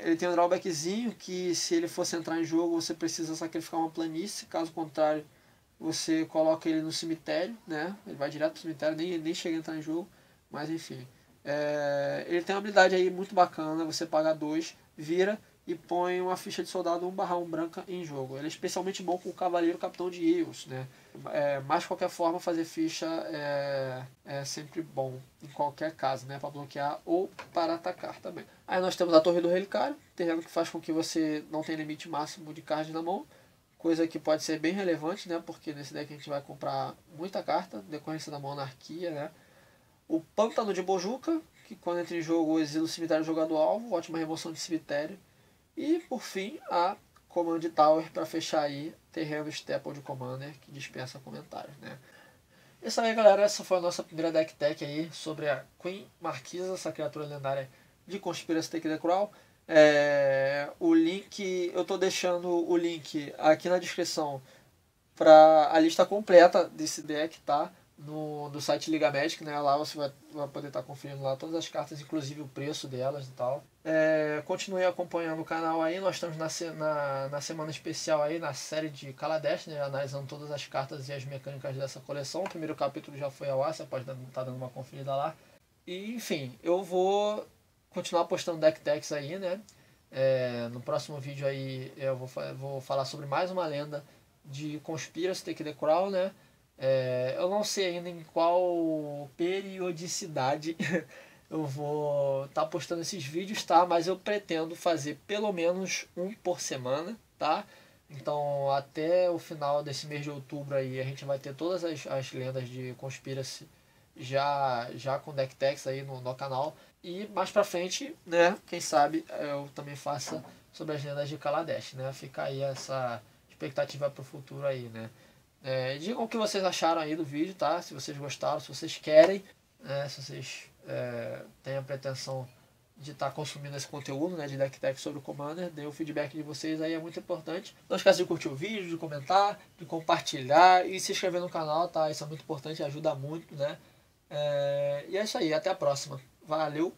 Ele tem um drawbackzinho que se ele fosse entrar em jogo você precisa sacrificar uma planície, caso contrário você coloca ele no cemitério, né? Ele vai direto pro cemitério, nem chega a entrar em jogo, mas enfim. Ele tem uma habilidade aí muito bacana, você paga 2, vira e põe uma ficha de soldado 1/1 branca em jogo. Ele é especialmente bom com o Cavaleiro Capitão de Eos, né? Mas de qualquer forma fazer ficha é sempre bom, em qualquer caso, né? Para bloquear ou para atacar também. Aí nós temos a Torre do Relicário, terreno que faz com que você não tenha limite máximo de cards na mão, coisa que pode ser bem relevante, né? Porque nesse deck a gente vai comprar muita carta, decorrência da monarquia, né? O Pântano de Bojuka, que quando entra em jogo exila o cemitério do jogador alvo, ótima remoção de cemitério. E por fim a Command Tower para fechar aí terreno Staple de Commander, que dispensa comentários, né? Isso aí, galera, essa foi a nossa primeira deck tech aí sobre a Queen Marquisa, essa criatura lendária de Conspiracy Take the Crown. O link, eu tô deixando o link aqui na descrição para a lista completa desse deck, tá? No site Liga Magic, né? Lá você vai poder estar conferindo lá todas as cartas, inclusive o preço delas e tal. Continue acompanhando o canal aí, nós estamos na semana especial aí, na série de Kaladesh, né? Analisando todas as cartas e as mecânicas dessa coleção. O primeiro capítulo já foi ao ar, você pode estar dando uma conferida lá. E enfim, eu vou continuar postando deck techs aí, né? No próximo vídeo aí eu vou falar sobre mais uma lenda de Conspiracy Take the Crown, né? Eu não sei ainda em qual periodicidade eu vou estar postando esses vídeos, tá? Mas eu pretendo fazer pelo menos um por semana, tá? Então até o final desse mês de outubro aí a gente vai ter todas as lendas de Conspiracy já com deck techs aí no canal. E mais pra frente, né, quem sabe eu também faça sobre as lendas de Kaladesh, né? Fica aí essa expectativa pro futuro aí, né? Digam o que vocês acharam aí do vídeo, tá? Se vocês gostaram, se vocês querem, né? Se vocês têm a pretensão de estar consumindo esse conteúdo, né, de deck tech sobre o Commander, dê o feedback de vocês aí, é muito importante. Não esqueça de curtir o vídeo, de comentar, de compartilhar e se inscrever no canal, tá? Isso é muito importante, ajuda muito, né? E é isso aí, até a próxima. Valeu!